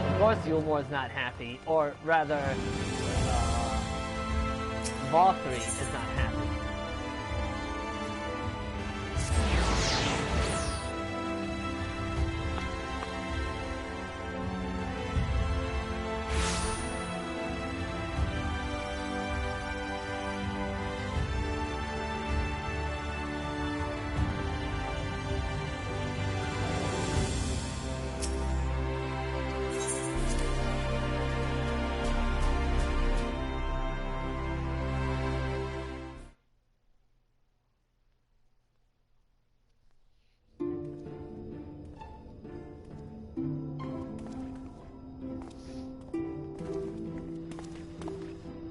Of course Yulmor's not happy, or rather, Valkyrie is not happy.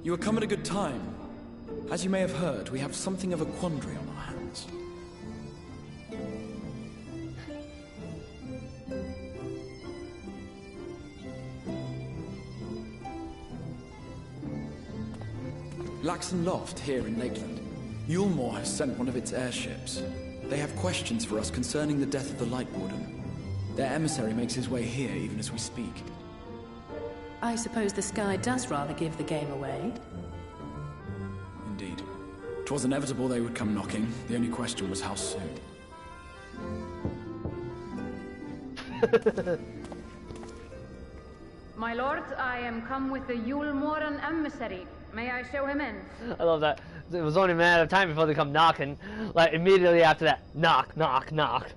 You have come at a good time. As you may have heard, we have something of a quandary on our hands. Laxon Loft here in Lakeland. Yulmor has sent one of its airships. They have questions for us concerning the death of the Light Warden. Their emissary makes his way here even as we speak. I suppose the sky does rather give the game away. Indeed. 'Twas inevitable they would come knocking. The only question was how soon. My lord, I am come with the Yulmoran emissary. May I show him in? I love that. It was only a matter of time before they come knocking. Like, immediately after that, knock, knock, knock.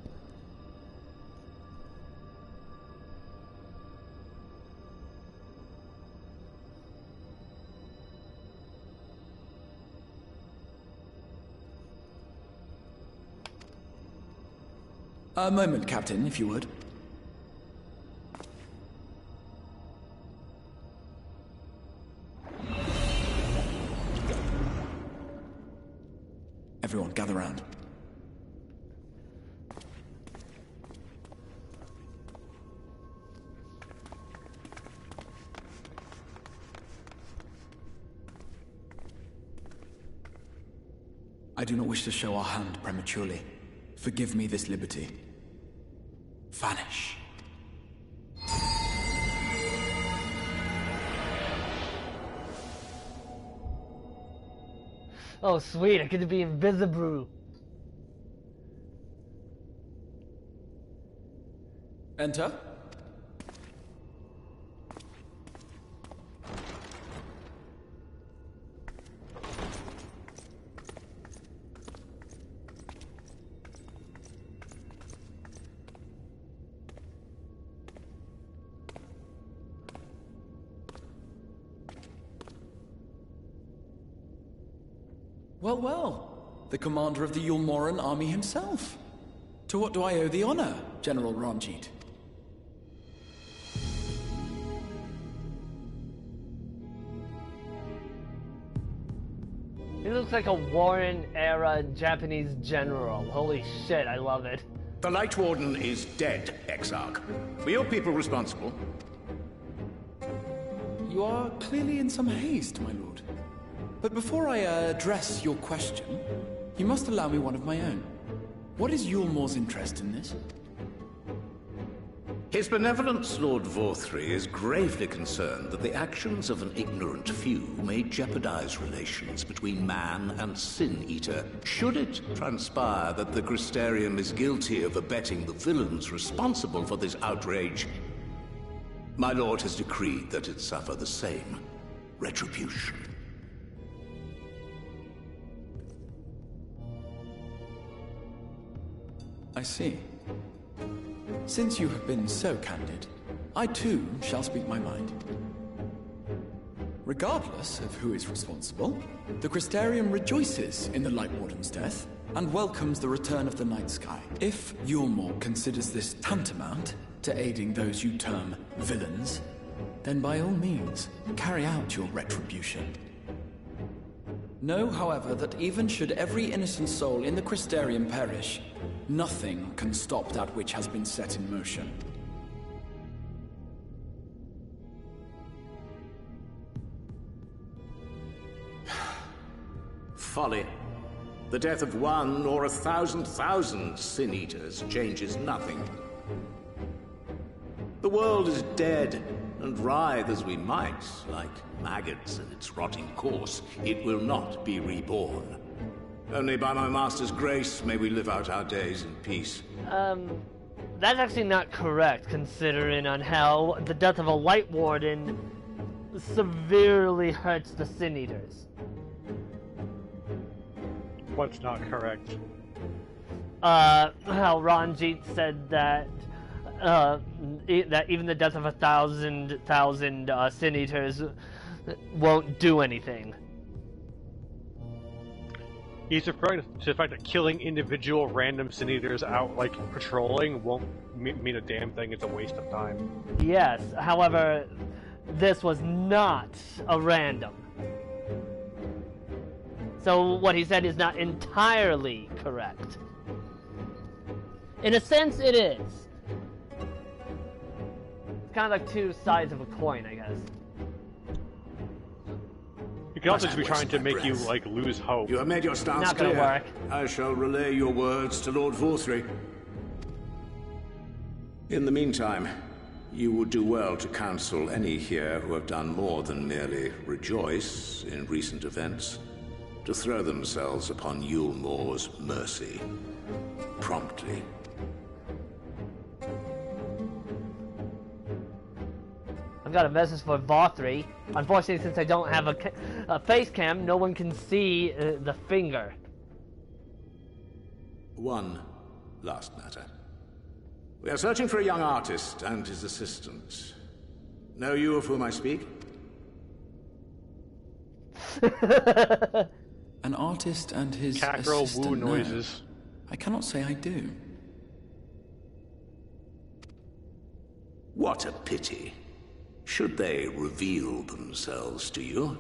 A moment, Captain, if you would. Everyone, gather round. I do not wish to show our hand prematurely. Forgive me this liberty. Vanish. Oh, sweet, I get to be invisible. Enter. Well, well. The commander of the Yulmoran army himself. To what do I owe the honor, General Ranjit? He looks like a Warren-era Japanese general. Holy shit, I love it. The Light Warden is dead, Exarch. Were your people responsible? You are clearly in some haste, my lord. But before I address your question, you must allow me one of my own. What is Yulmor's interest in this? His benevolence, Lord Vorthry, is gravely concerned that the actions of an ignorant few may jeopardize relations between man and Sin-Eater. Should it transpire that the Crystarium is guilty of abetting the villains responsible for this outrage, my lord has decreed that it suffer the same retribution. I see. Since you have been so candid, I too shall speak my mind. Regardless of who is responsible, the Crystarium rejoices in the Light Warden's death and welcomes the return of the night sky. If Yulmor considers this tantamount to aiding those you term villains, then by all means, carry out your retribution. Know, however, that even should every innocent soul in the Crystarium perish, nothing can stop that which has been set in motion. Folly. The death of one or 1,000,000 Sin-Eaters changes nothing. The world is dead, and writhe as we might, like maggots in its rotting course, it will not be reborn. Only by my master's grace may we live out our days in peace. That's actually not correct, considering on how the death of a Light Warden severely hurts the Sin-Eaters. What's not correct? How Ranjit said that that even the death of 1,000 Sin-Eaters won't do anything. He's referring to the fact that killing individual random Sin-Eaters out, like, patrolling won't mean a damn thing. It's a waste of time. Yes, however, this was not a random. So what he said is not entirely correct. In a sense, it is. It's kind of like two sides of a coin, I guess. You could also just be trying to make you, like, lose hope. You have made your stance Not gonna clear. work. I shall relay your words to Lord Vorthry. In the meantime, you would do well to counsel any here who have done more than merely rejoice in recent events, to throw themselves upon Yulmor's mercy, promptly. got a message for Vothri. Unfortunately, since I don't have a face cam, no one can see the finger. One last matter. We are searching for a young artist and his assistant. Know you of whom I speak? An artist and his Catgirl assistant? woo No. noises. I cannot say I do. What a pity. Should they reveal themselves to you,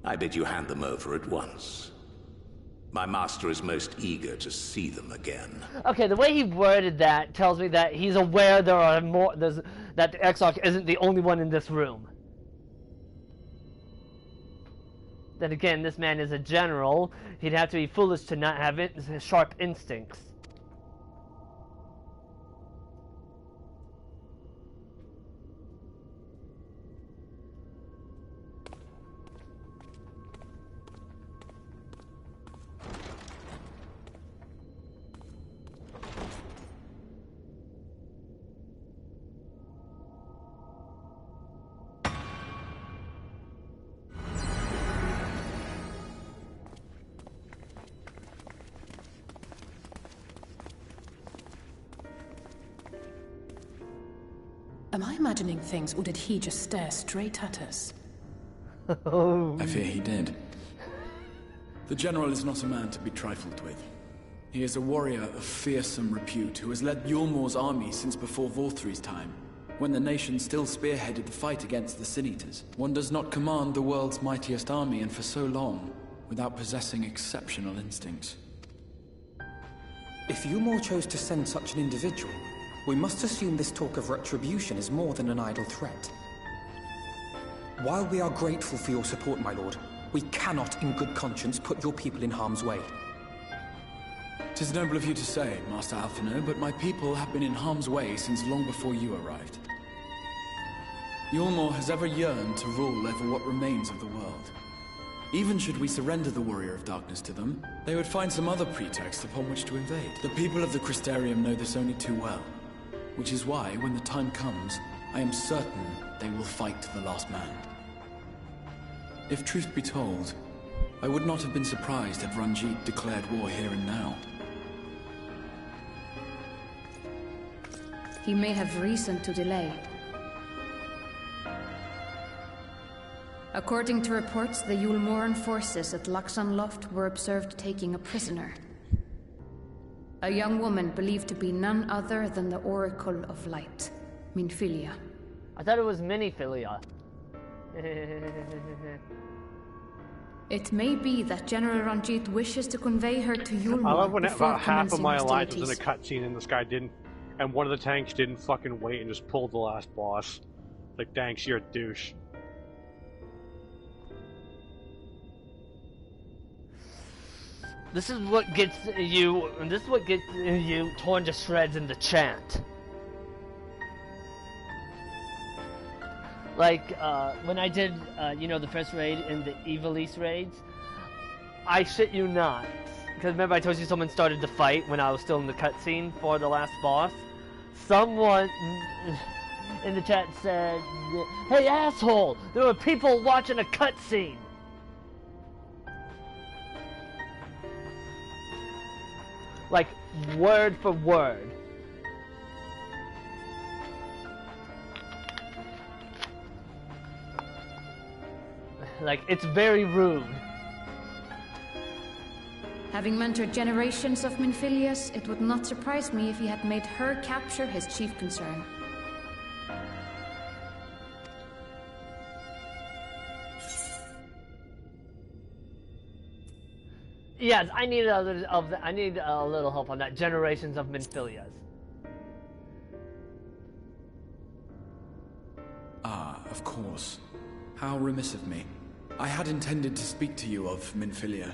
I bid you hand them over at once. My master is most eager to see them again. Okay, the way he worded that tells me that he's aware there are more. That the Exarch isn't the only one in this room. Then again, this man is a general. He'd have to be foolish to not have sharp instincts. Am I imagining things, or did he just stare straight at us? I fear he did. The General is not a man to be trifled with. He is a warrior of fearsome repute who has led Yulmor's army since before Vorthri's time, when the nation still spearheaded the fight against the Sin-Eaters. One does not command the world's mightiest army, and for so long, without possessing exceptional instincts. If Yulmor chose to send such an individual, we must assume this talk of retribution is more than an idle threat. While we are grateful for your support, my lord, we cannot in good conscience put your people in harm's way. 'Tis noble of you to say, Master Alphino, but my people have been in harm's way since long before you arrived. Yulmor has ever yearned to rule over what remains of the world. Even should we surrender the Warrior of Darkness to them, they would find some other pretext upon which to invade. The people of the Crystarium know this only too well, which is why, when the time comes, I am certain they will fight to the last man. If truth be told, I would not have been surprised had Ranjit declared war here and now. He may have reason to delay. According to reports, the Yulmoran forces at Laxan Loft were observed taking a prisoner. A young woman believed to be none other than the Oracle of Light, Minfilia. I thought it was Miniphilia. It may be that General Ranjit wishes to convey her to Yulmor. I love when before about half of commencing my alliance was in a hostilities. cutscene and this guy didn't, and one of the tanks didn't fucking wait and just pulled the last boss. Like, thanks, you're a douche. This is what gets you. This is what gets you torn to shreds in the chat. Like when I did, you know, the first raid in the Evilise raids. I shit you not, because remember I told you someone started the fight when I was still in the cutscene for the last boss. Someone in the chat said, "Hey asshole, there were people watching a cutscene." Like, word for word. Like, it's very rude. Having mentored generations of Minfilias, it would not surprise me if he had made her capture his chief concern. Yes, I need I need a little help on that. Generations of Minfilias. Ah, of course. How remiss of me. I had intended to speak to you of Minfilia.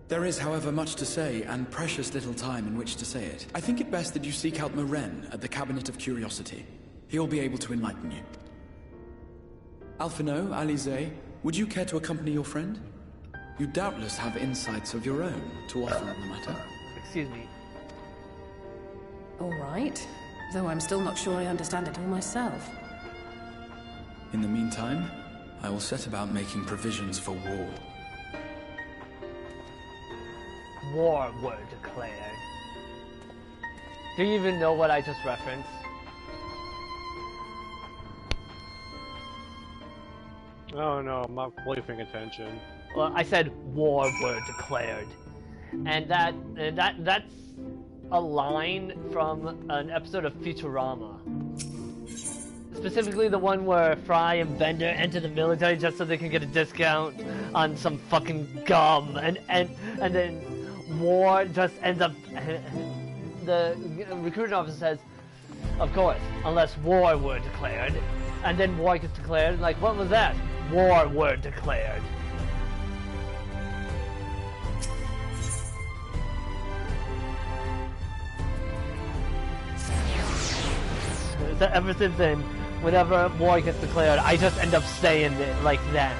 There is, however, much to say, and precious little time in which to say it. I think it best that you seek out Maren at the Cabinet of Curiosity. He'll be able to enlighten you. Alphino, Alize, would you care to accompany your friend? You doubtless have insights of your own to offer on the matter. Excuse me. All right. Though I'm still not sure I understand it all myself. In the meantime, I will set about making provisions for war. War were declared. Do you even know what I just referenced? Oh no, I'm not fully paying attention. Well, I said war were declared, and that's a line from an episode of Futurama. Specifically the one where Fry and Bender enter the military just so they can get a discount on some fucking gum, and then war just ends up. The recruiting officer says, "Of course, unless war were declared," and then war gets declared. Like, what was that? War were declared. So ever since then, whenever war gets declared, I just end up saying it like that.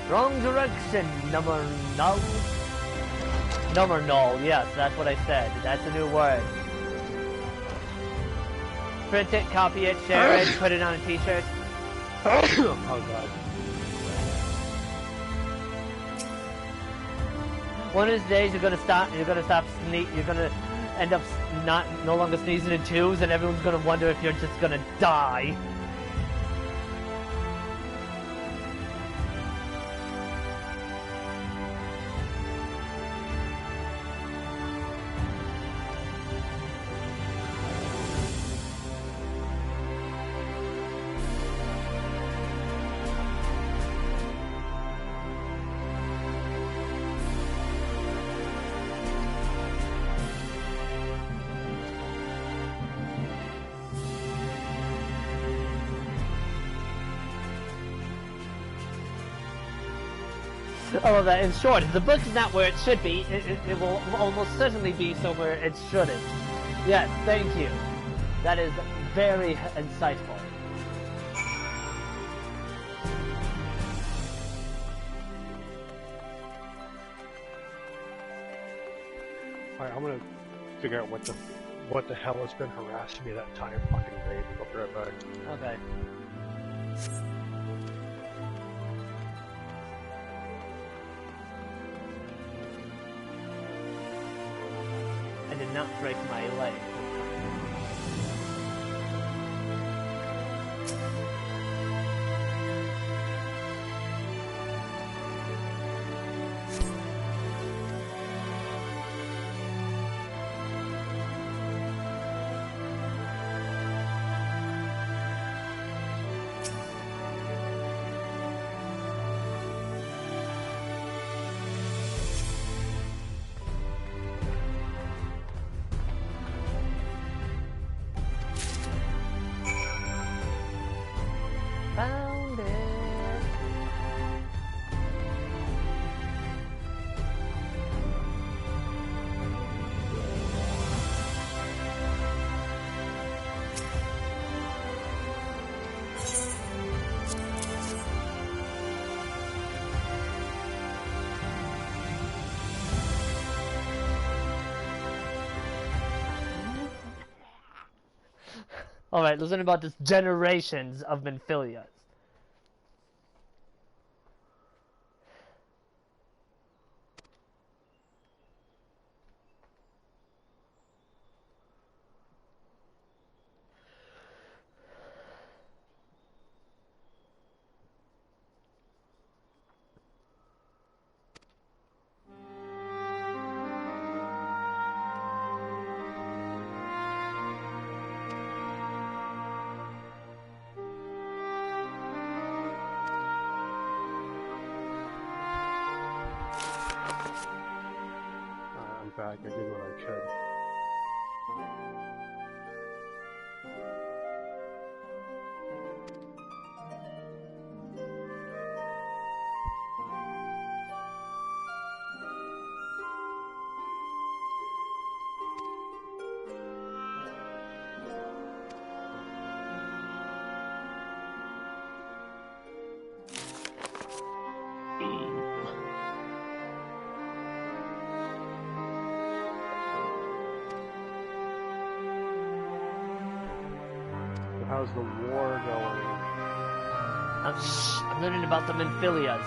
Wrong direction, number null. Number null, yes, that's what I said. That's a new word. Print it, copy it, share it, put it on a t-shirt. Oh god. One of these days you're gonna end up no longer sneezing in twos, and everyone's gonna wonder if you're just gonna die. I love that. In short, if the book is not where it should be, it will almost certainly be somewhere it shouldn't. Yes, thank you. That is very insightful. Alright, I'm gonna figure out what the hell has been harassing me that entire fucking raid. I'll be right back. Okay. I did not break my leg. Found it. Alright, listen about this generations of Menphilias. I'm back. I did what I could. How's the war going? I'm learning about them in Philias.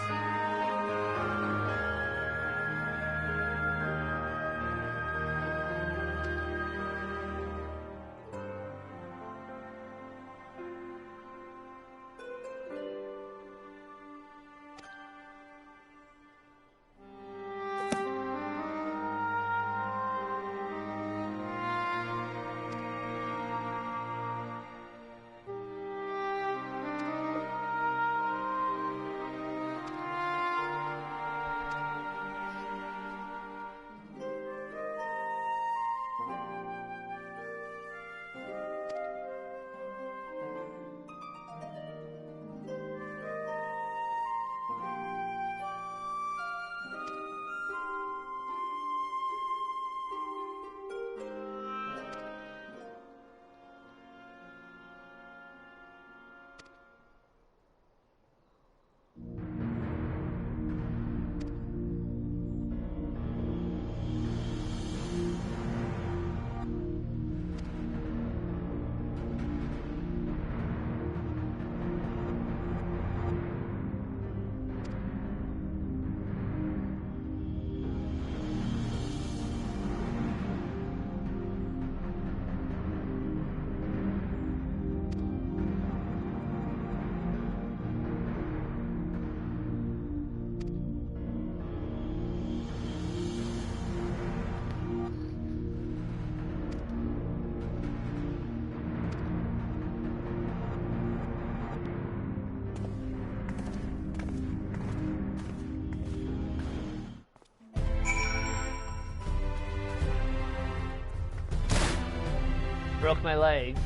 Broke my leg. Nice.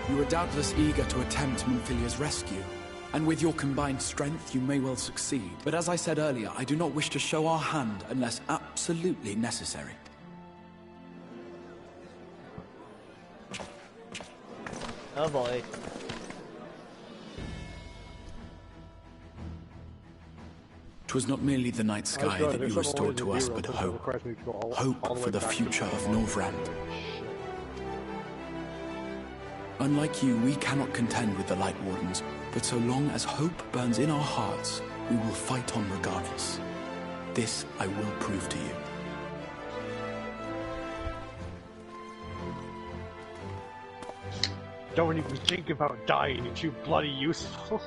You are doubtless eager to attempt Minfilia's rescue, and with your combined strength, you may well succeed. But as I said earlier, I do not wish to show our hand unless absolutely necessary. Oh boy. Twas not merely the night sky that you restored to us, but hope. Hope for the future of Norvrand. Unlike you, we cannot contend with the Light Wardens, but so long as hope burns in our hearts, we will fight on regardless. This I will prove to you. Don't even think about dying, you're too bloody useful.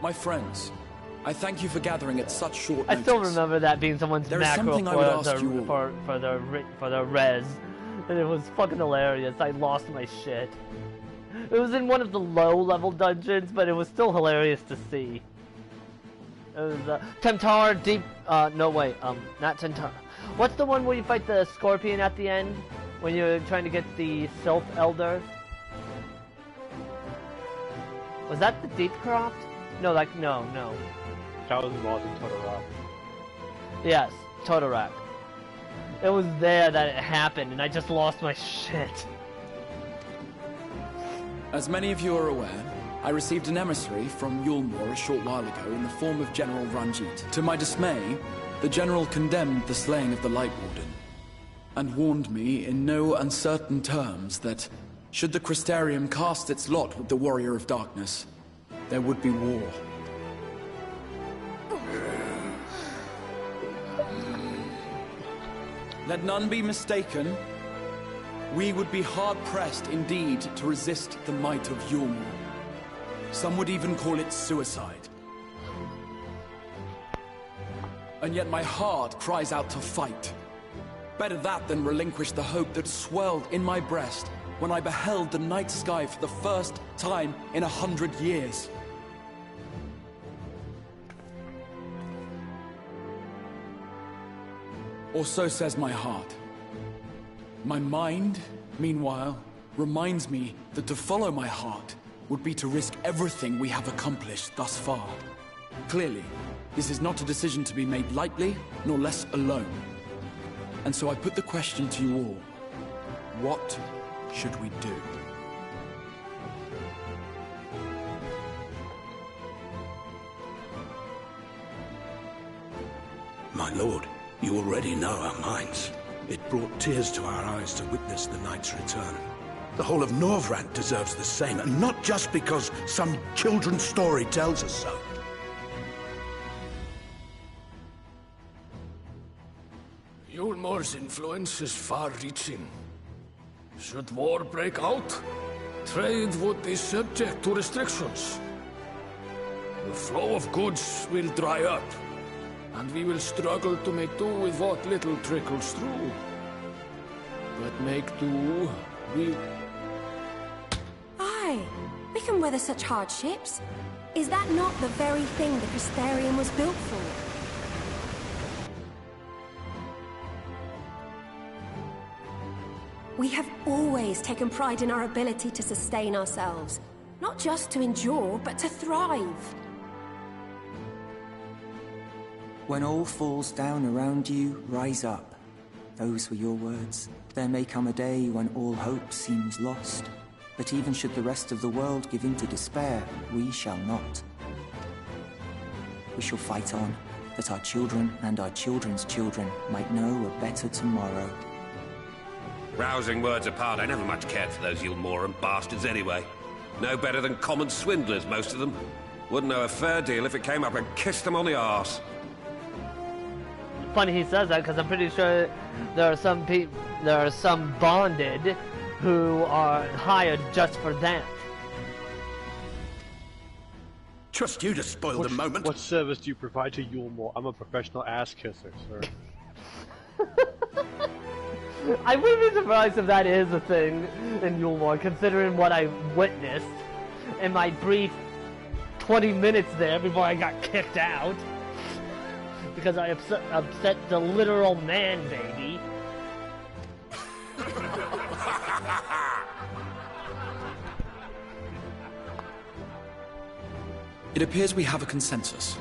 My friends, I thank you for gathering at such short notice. I still remember that being someone's There is macro something I would ask for you all. for the res, and it was fucking hilarious. I lost my shit. It was in one of the low-level dungeons, but it was still hilarious to see. It was Temptar Deep. No wait, not Temptar. What's the one where you fight the scorpion at the end when you're trying to get the Sylph Elder? Was that the Deepcroft? No, like no. That was involved in Totorock. Yes, Totorock. It was there that it happened, and I just lost my shit. As many of you are aware, I received an emissary from Yulmore a short while ago in the form of General Ranjit. To my dismay, the General condemned the slaying of the Light Warden, and warned me in no uncertain terms that, should the Crystarium cast its lot with the Warrior of Darkness, there would be war. Let none be mistaken. We would be hard-pressed indeed to resist the might of Yulmore. Some would even call it suicide. And yet my heart cries out to fight. Better that than relinquish the hope that swelled in my breast when I beheld the night sky for the first time in 100 years. Or so says my heart. My mind, meanwhile, reminds me that to follow my heart would be to risk everything we have accomplished thus far. Clearly, this is not a decision to be made lightly, nor less alone. And so I put the question to you all. What should we do? My lord, you already know our minds. It brought tears to our eyes to witness the knight's return. The whole of Norvrant deserves the same, and not just because some children's story tells us so. Yulmore's influence is far-reaching. Should war break out, trade would be subject to restrictions. The flow of goods will dry up, and we will struggle to make do with what little trickles through. But make do, we... Aye, we can weather such hardships. Is that not the very thing the Crystarium was built for? We have always taken pride in our ability to sustain ourselves. Not just to endure, but to thrive. When all falls down around you, rise up. Those were your words. There may come a day when all hope seems lost. But even should the rest of the world give in to despair, we shall not. We shall fight on, that our children and our children's children might know a better tomorrow. Rousing words apart, I never much cared for those Yulmoran bastards anyway. No better than common swindlers, most of them. Wouldn't know a fair deal if it came up and kissed them on the arse. Funny he says that, because I'm pretty sure there are some bonded who are hired just for that. Trust you to spoil the moment. What service do you provide to Yulmore? I'm a professional ass kisser, sir. I wouldn't be surprised if that is a thing in Yulmore, considering what I witnessed in my brief 20 minutes there before I got kicked out. Because I upset the literal man baby. It appears we have a consensus.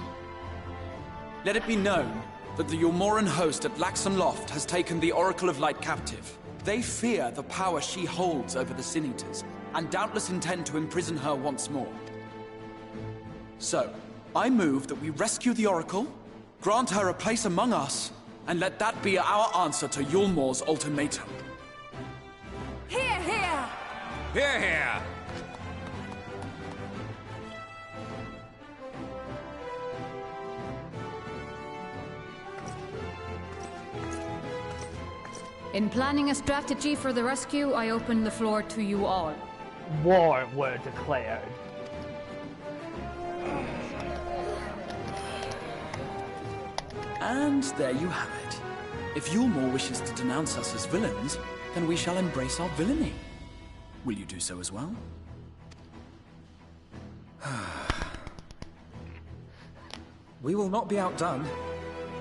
Let it be known that the Yulmoran host at Laxon Loft has taken the Oracle of Light captive. They fear the power she holds over the Sin Eaters, and doubtless intend to imprison her once more. So, I move that we rescue the Oracle, grant her a place among us, and let that be our answer to Yulmore's ultimatum. Hear, hear! Hear, hear! In planning a strategy for the rescue, I open the floor to you all. War were declared. And there you have it. If Yulmore wishes to denounce us as villains, then we shall embrace our villainy. Will you do so as well? We will not be outdone.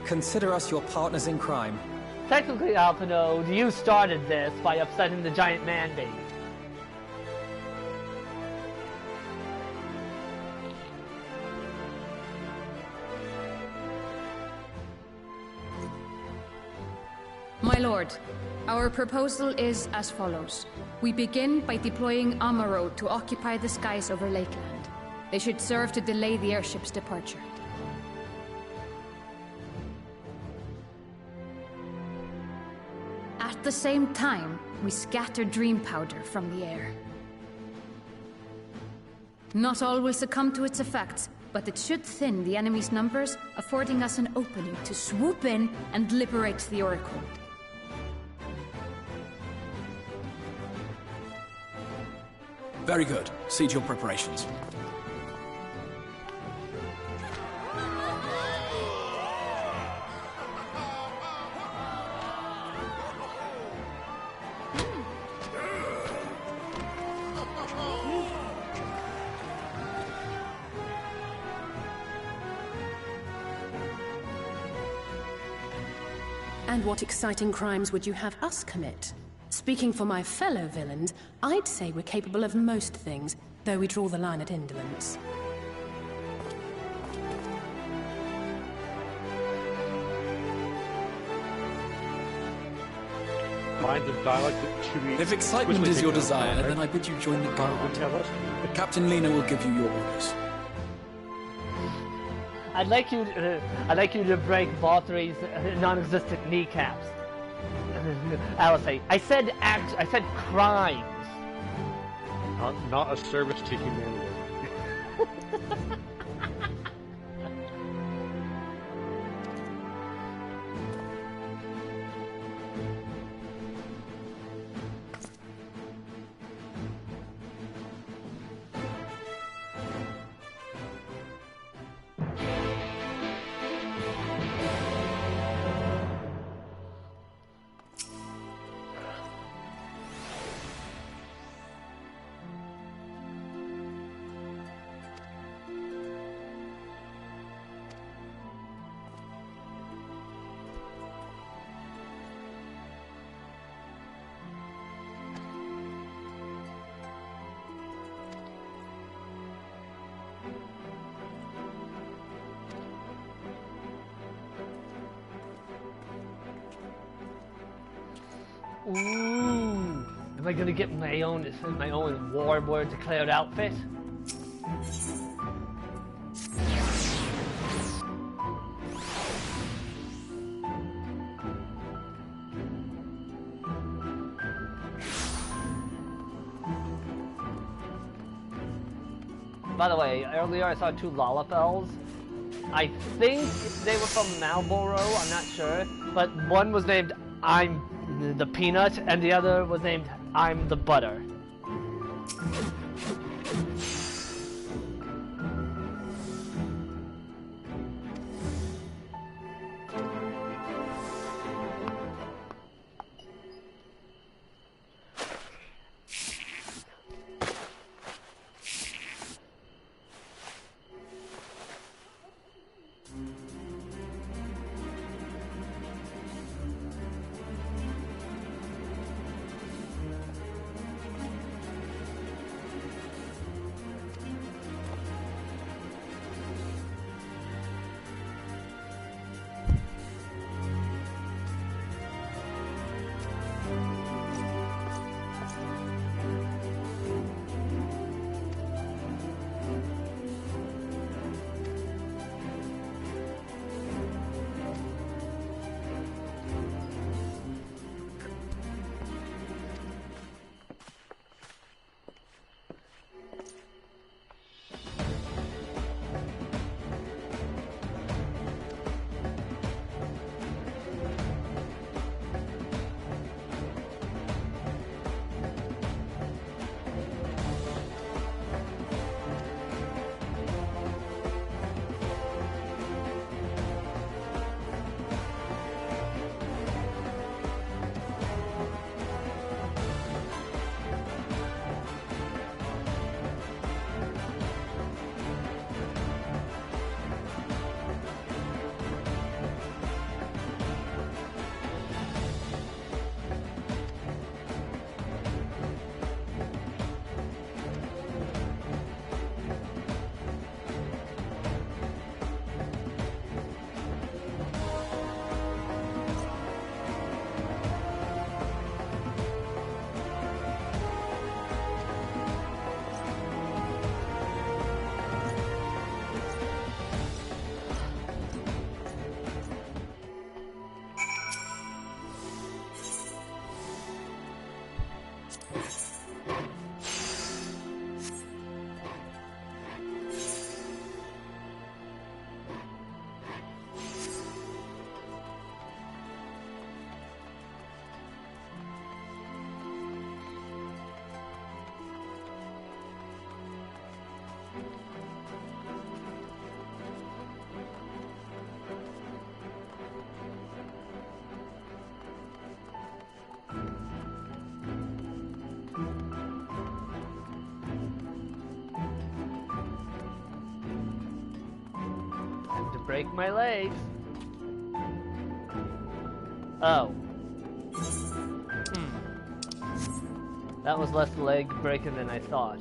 Consider us your partners in crime. Technically, Alphinaud, you started this by upsetting the giant man-baby. My lord, our proposal is as follows. We begin by deploying Amaro to occupy the skies over Lakeland. They should serve to delay the airship's departure. At the same time, we scatter dream powder from the air. Not all will succumb to its effects, but it should thin the enemy's numbers, affording us an opening to swoop in and liberate the Oracle. Very good. Siege your preparations. And what exciting crimes would you have us commit? Speaking for my fellow villains, I'd say we're capable of most things, though we draw the line at indolence. If excitement is your desire, then I bid you join the guard. Captain Lena will give you your orders. I'd like you to break Valtteri's non-existent kneecaps. Alice, I said crimes. Not a service to humanity. Ooh, am I gonna get my own war declared outfit? By the way, earlier I saw two Lollapels. I think they were from Marlboro, I'm not sure, but one was named I'm the Peanut, and the other was named I'm the Butter. break my legs. Oh. That was less leg breaking than I thought.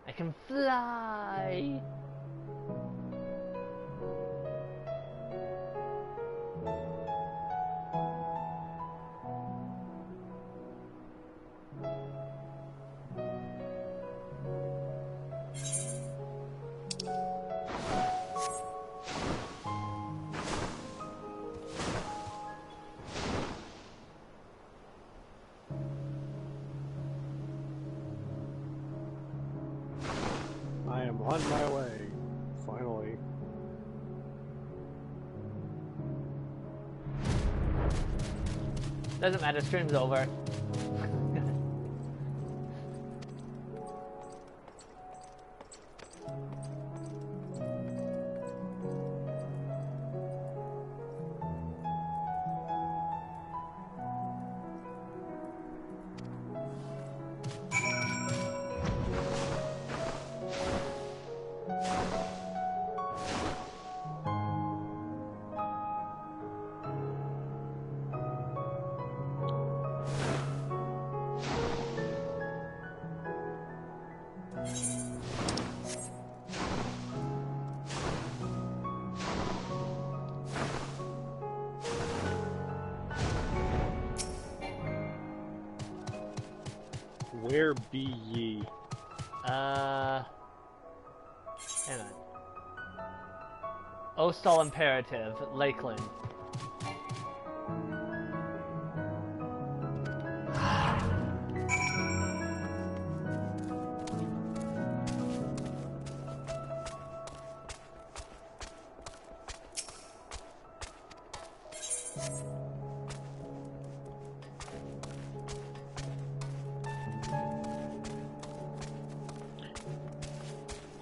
I can fly! On my way. Finally. Doesn't matter, stream's over. Where be ye? Hang on. Ostal Imperative, Lakeland.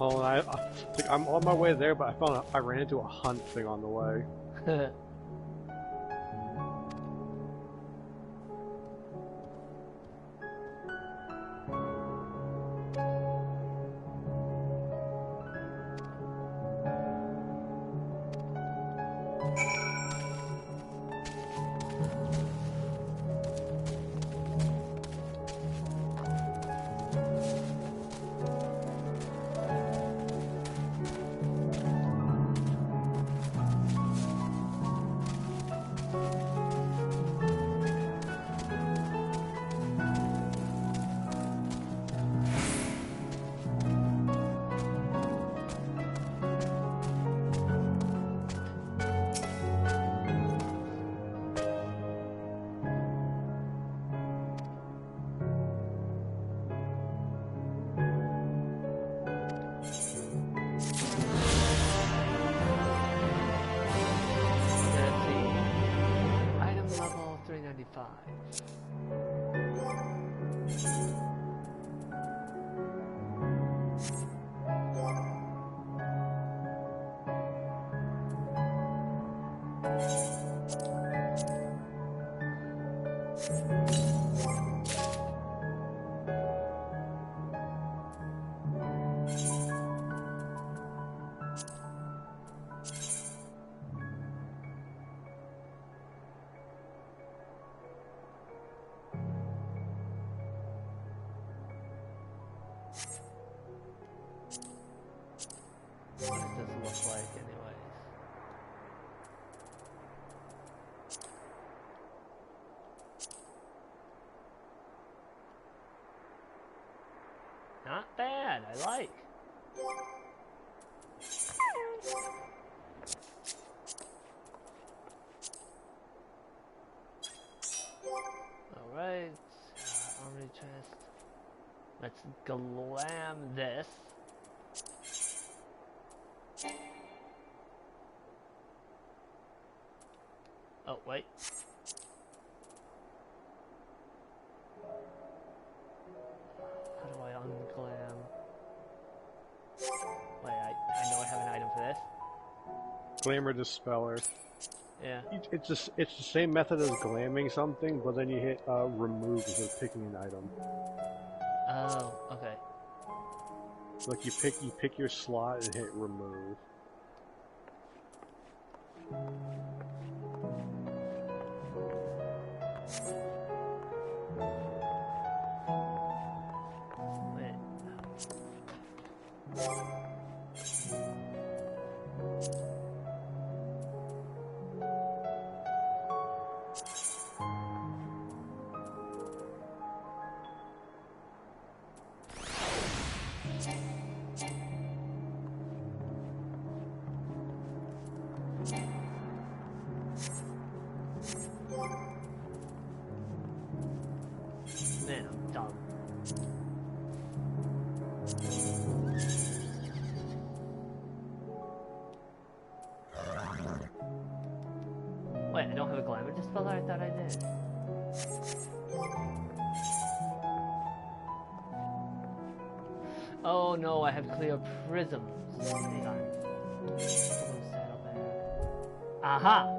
Oh, I'm on my way there, but I ran into a hunt thing on the way. What does this look like, anyways? Not bad, I like. Alright, armory chest. Let's glam this. Oh, wait. How do I unglam? Wait, I know I have an item for this. Glamour Dispeller. Yeah. It's the same method as glamming something, but then you hit remove instead of picking an item. Oh, okay. Like you pick your slot and hit remove. Man, I'm dumb. Oh no, I have clear prisms. Hang on. What's that over there? Aha!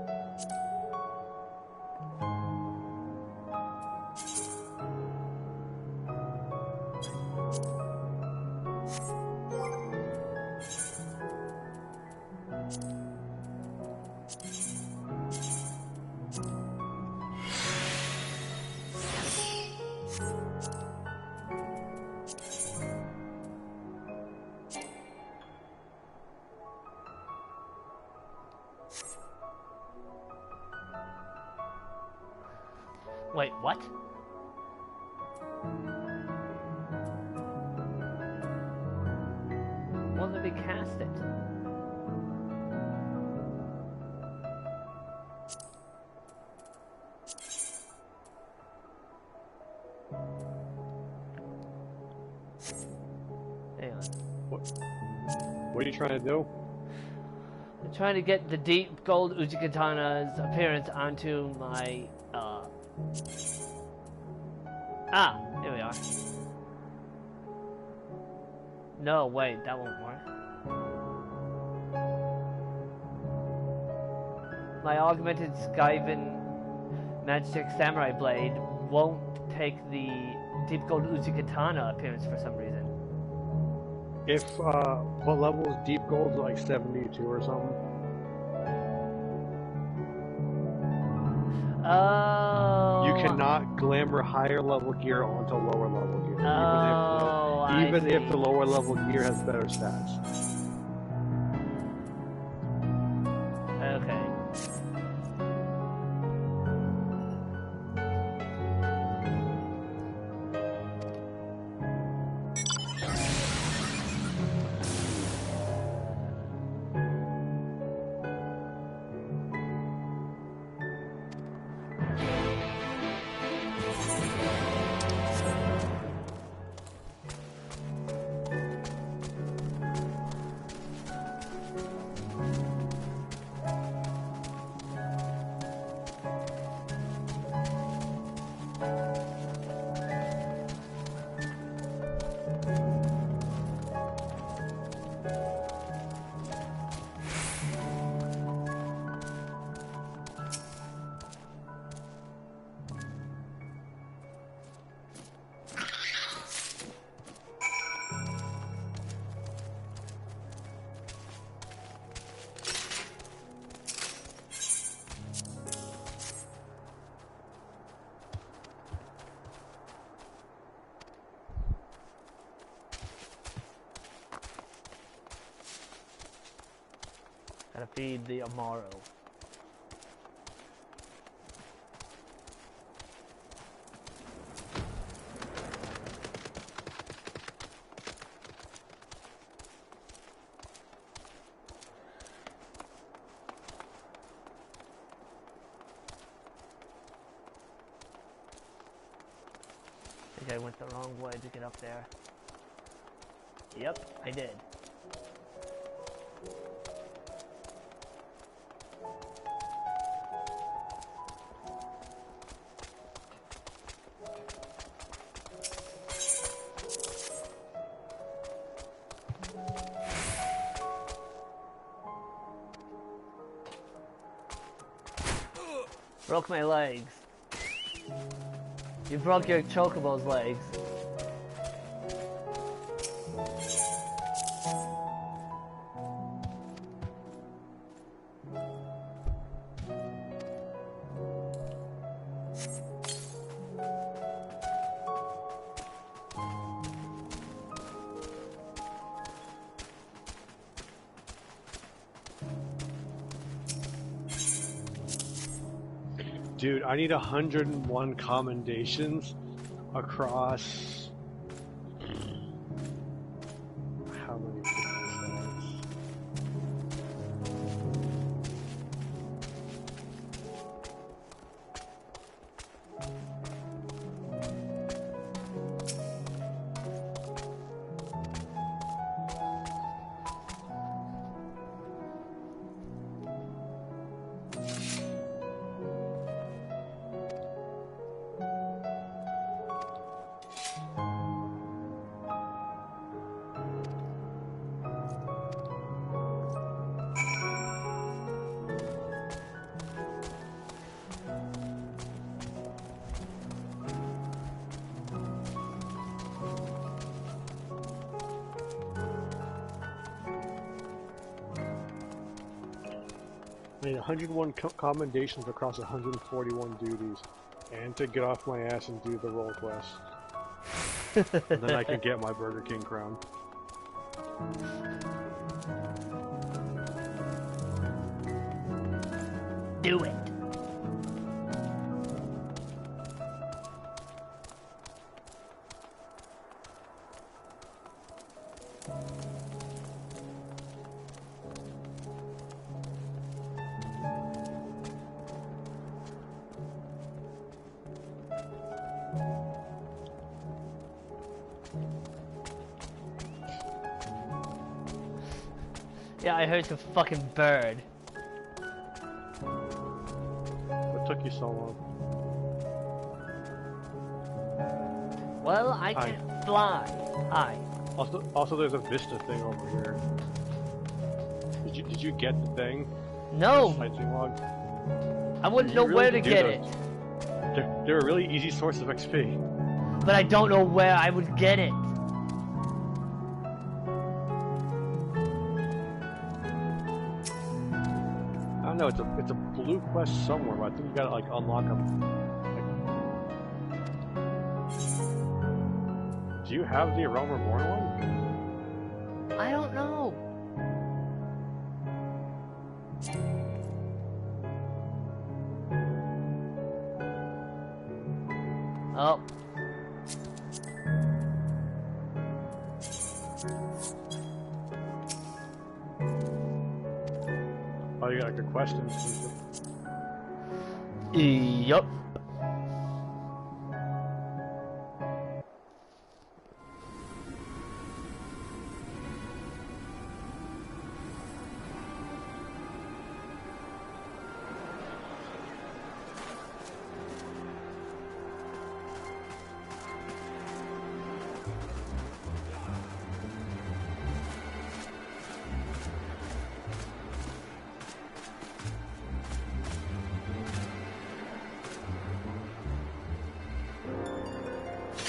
Wait, what? Won't let me cast it? Hang on. What are you trying to do? I'm trying to get the deep gold Uchigatana's appearance onto my, Ah, here we are. No, wait, that won't work. My augmented Skyven Magic Samurai Blade won't take the deep gold Uchigatana appearance for some reason. If, what level is Deep Gold? Like 72 or something? Oh. You cannot glamour higher level gear onto lower level gear. Oh, even if the lower level gear has better stats. Okay. Gotta feed the Amaro. I think I went the wrong way to get up there. Yep, I did. Broke my legs. You broke your chocobo's legs. Dude, I need 101 commendations across how many stats? I need 101 commendations across 141 duties, and to get off my ass and do the role quest. And then I can get my Burger King crown. Do it. Yeah, I heard some fucking bird. What took you so long? Well, I can fly. Hi. Also, there's a Vista thing over here. Did you get the thing? No. Log? I wouldn't know where to get it. They're a really easy source of XP. But I don't know where I would get it. I don't know. It's a blue quest somewhere, but I think you gotta like unlock them. Do you have the Realm Reborn one? I don't know. Oh. Oh, you got like a question. Yup.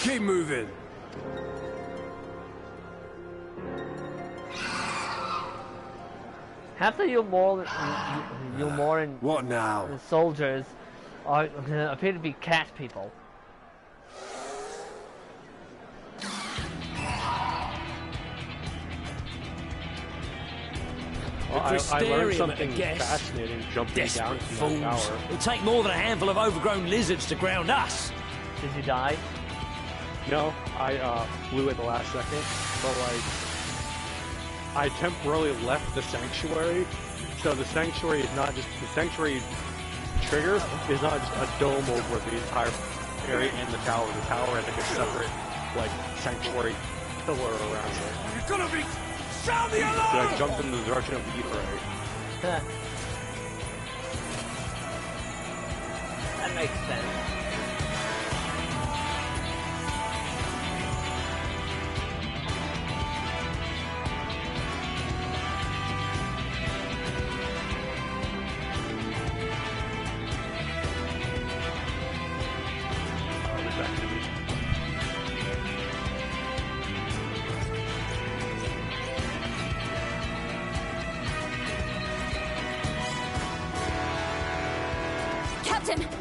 Keep moving. Half the Yulmoran what now? Soldiers appear to be cat people. Well, I learned something fascinating jumping down from that tower. It'll take more than a handful of overgrown lizards to ground us. Did you die? No, I flew at the last second, but like, I temporarily left the sanctuary, so the sanctuary is not just, the sanctuary trigger is not just a dome over the entire area and the tower. The tower has like a separate, like, sanctuary pillar around it. You're gonna be... Sound the alarm! So I jumped in the direction of the Ether. That makes sense.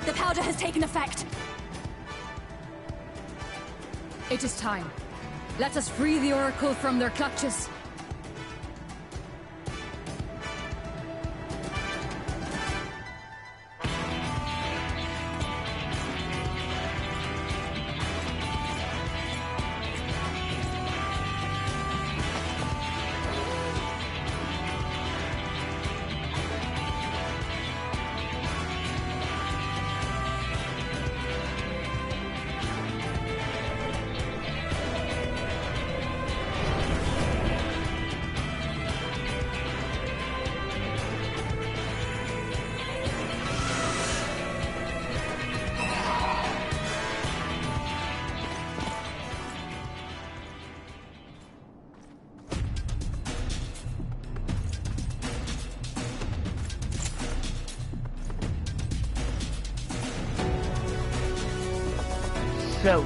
The powder has taken effect. It is time. Let us free the Oracle from their clutches. So,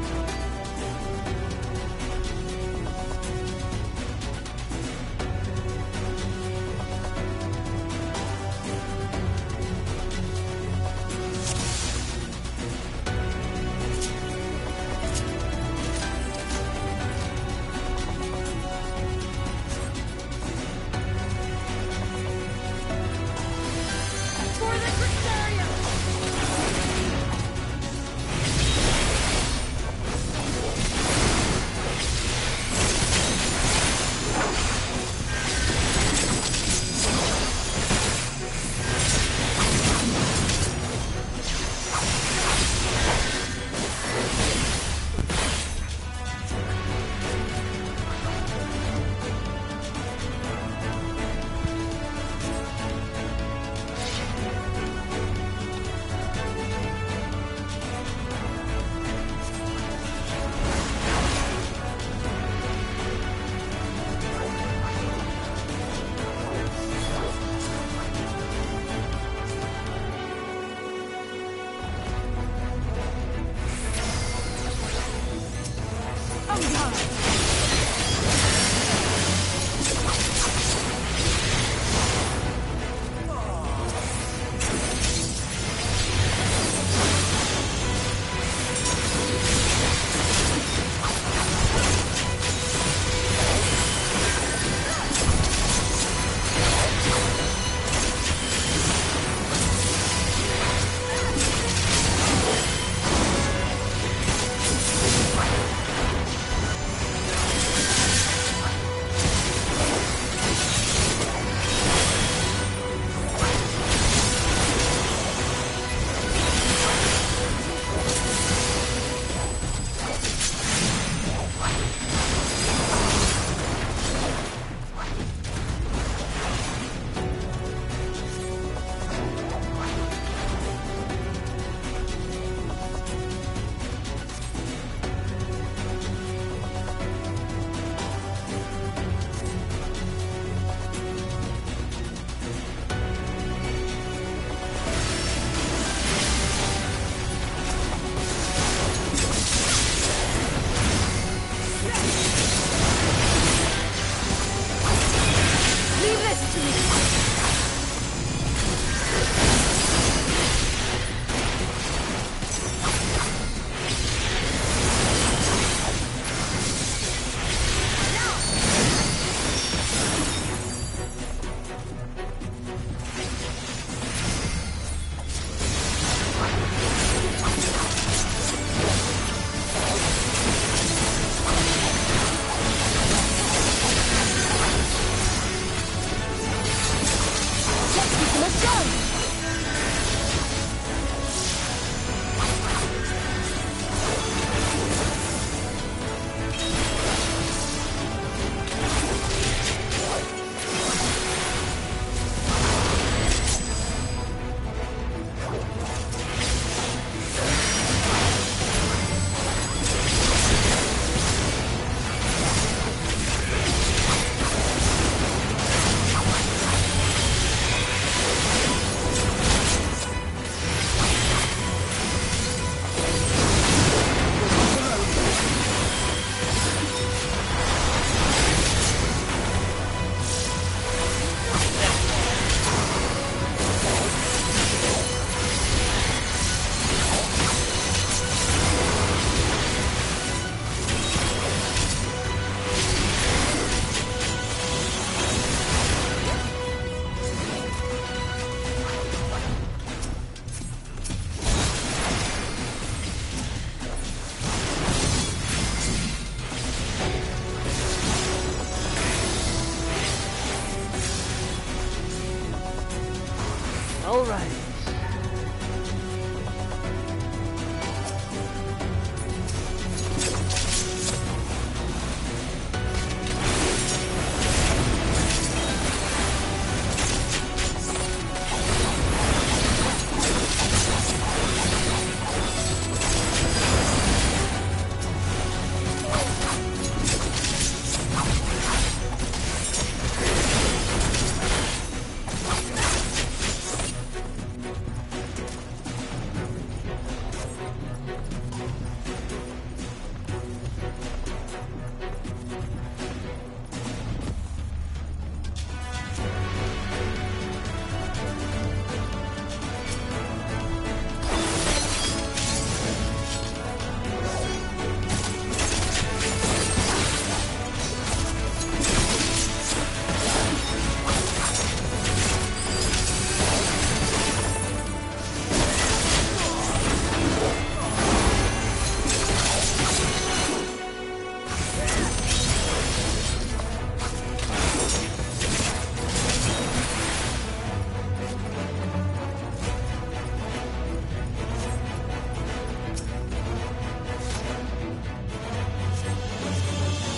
Alright.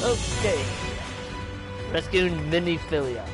Okay. Rescuing Miniphilia.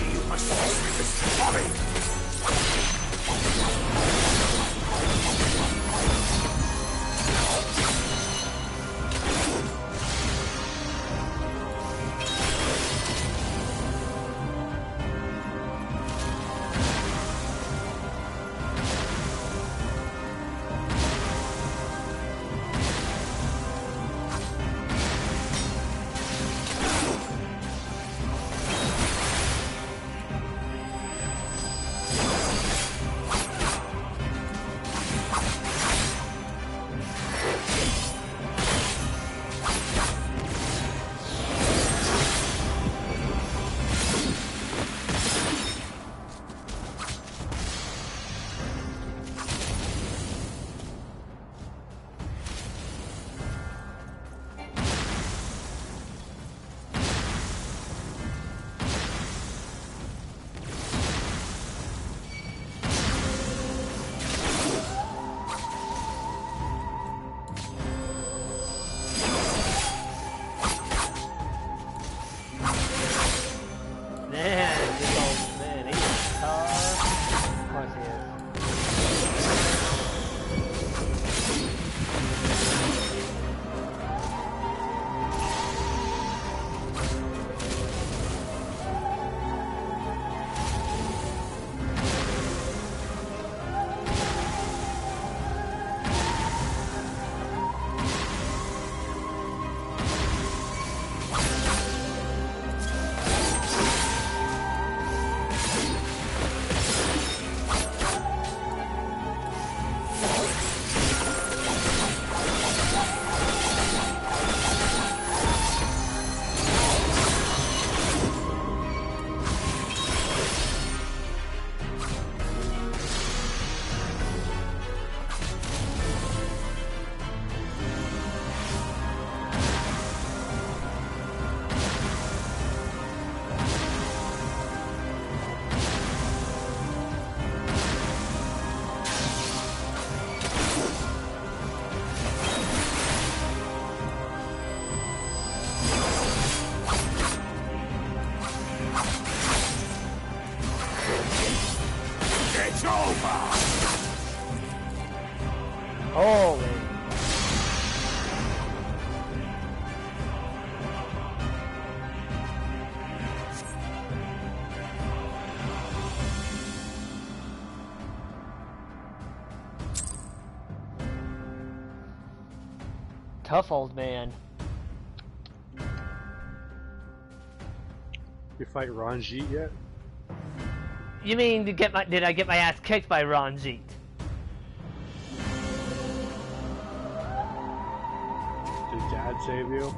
pity you must face with this folly. Holy. Tough old man. You fight Ranjit yet? You mean to get my? Did I get my ass kicked by Ranjit? Did Dad save you?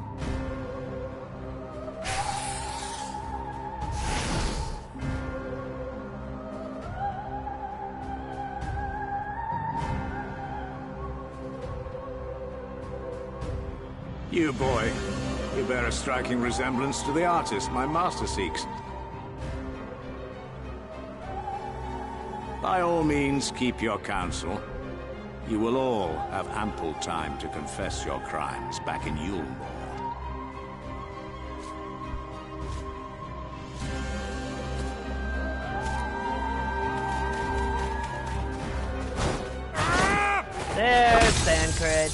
You boy, you bear a striking resemblance to the artist my master seeks. By all means, keep your counsel. You will all have ample time to confess your crimes back in Yulmore. There's Thancred.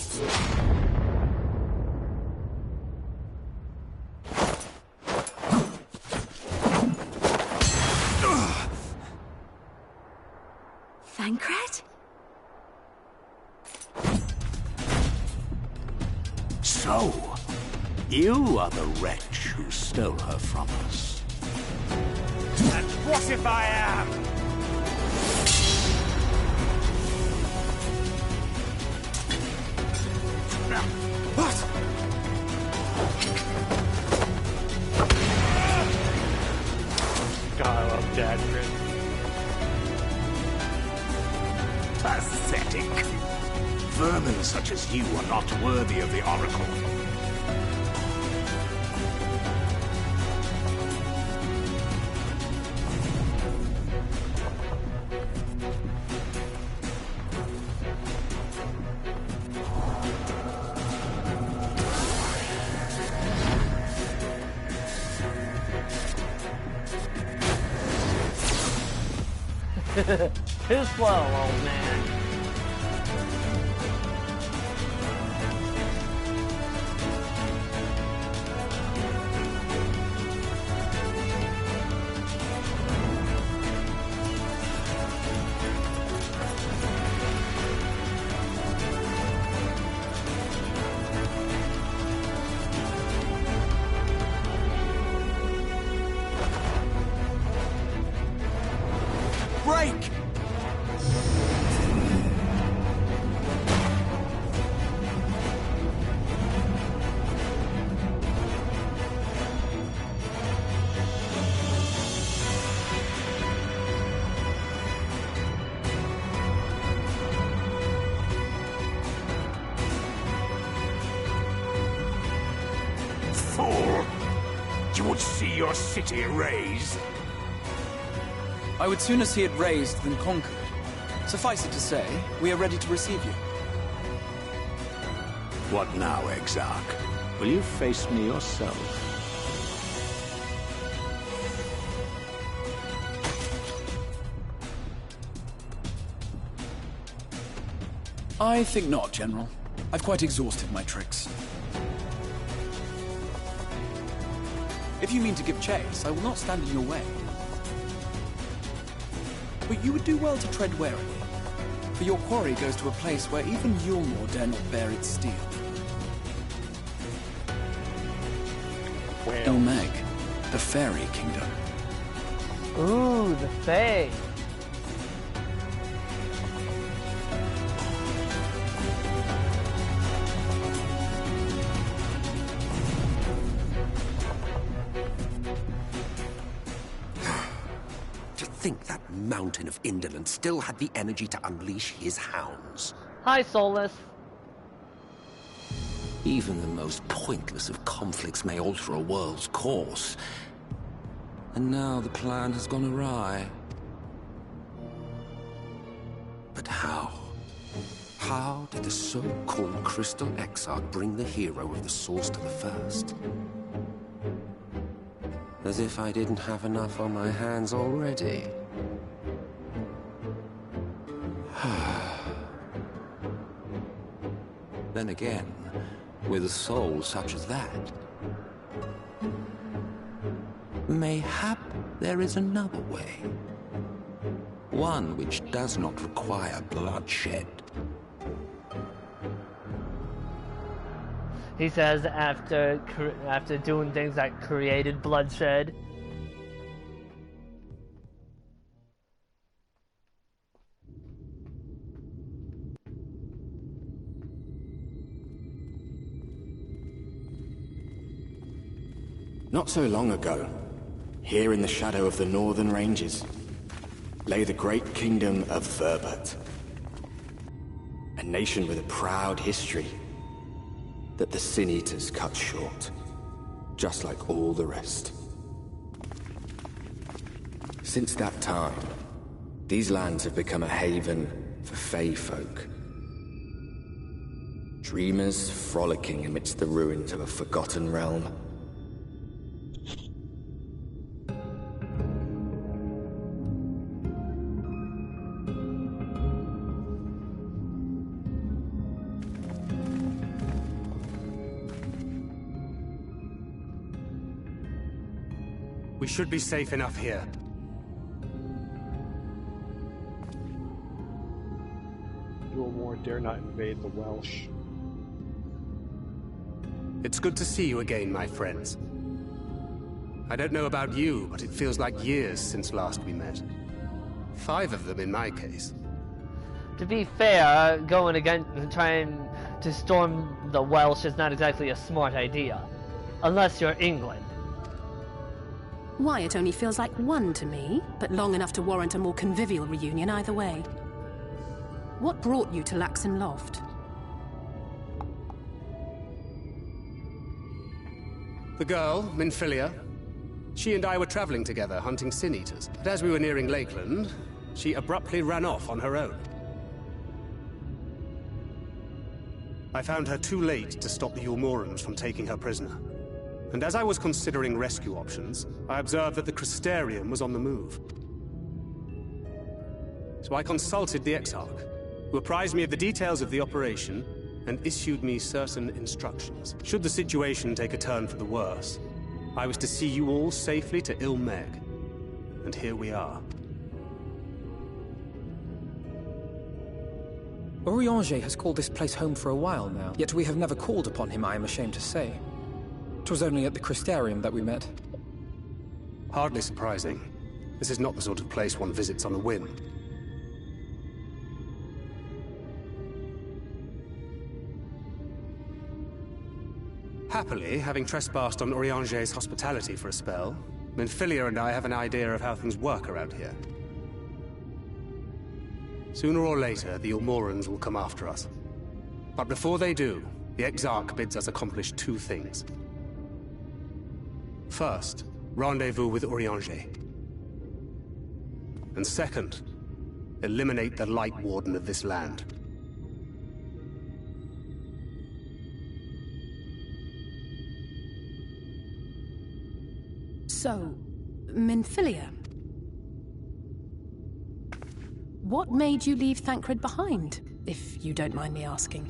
Thancred? So, you are the wretch who stole her from us. And what if I am? What? God, I love Dad Crit. Pathetic. Vermin such as you are not worthy of the Oracle. Too slow, old man. Break! Fool! You would see your city razed? I would sooner see it razed than conquered. Suffice it to say, we are ready to receive you. What now, Exarch? Will you face me yourself? I think not, General. I've quite exhausted my tricks. If you mean to give chase, I will not stand in your way. But you would do well to tread warily, for your quarry goes to a place where even Yulmore dare not bear its steel. Ilmeg, the Fairy Kingdom. Ooh, the Fae. Think that mountain of indolence still had the energy to unleash his hounds. Hi, Soulless. Even the most pointless of conflicts may alter a world's course. And now the plan has gone awry. But how? How did the so-called Crystal Exarch bring the hero of the Source to the First? As if I didn't have enough on my hands already. Then again, with a soul such as that, mayhap there is another way. One which does not require bloodshed. He says after doing things that created bloodshed. Not so long ago, here in the shadow of the northern ranges, lay the great kingdom of Verbert. A nation with a proud history that the Sin Eaters cut short, just like all the rest. Since that time, these lands have become a haven for Fey folk. Dreamers frolicking amidst the ruins of a forgotten realm. We should be safe enough here. Yulmore dare not invade the Welsh. It's good to see you again, my friends. I don't know about you, but it feels like years since last we met. 5 of them in my case. To be fair, going against trying to storm the Welsh is not exactly a smart idea. Unless you're England. Why, it only feels like 1 to me, but long enough to warrant a more convivial reunion either way. What brought you to Laxon Loft? The girl, Minfilia, she and I were traveling together hunting Sin Eaters, but as we were nearing Lakeland, she abruptly ran off on her own. I found her too late to stop the Yulmorans from taking her prisoner. And as I was considering rescue options, I observed that the Crystarium was on the move. So I consulted the Exarch, who apprised me of the details of the operation and issued me certain instructions. Should the situation take a turn for the worse, I was to see you all safely to Ilmeg. And here we are. Urianger has called this place home for a while now, yet we have never called upon him, I am ashamed to say. 'Twas only at the Crystarium that we met. Hardly surprising. This is not the sort of place one visits on a whim. Happily, having trespassed on Urianger's hospitality for a spell, Minfilia and I have an idea of how things work around here. Sooner or later, the Ilmorans will come after us. But before they do, the Exarch bids us accomplish two things. First, rendezvous with Urianger. And second, eliminate the Light Warden of this land. So, Minfilia. What made you leave Thancred behind, if you don't mind me asking?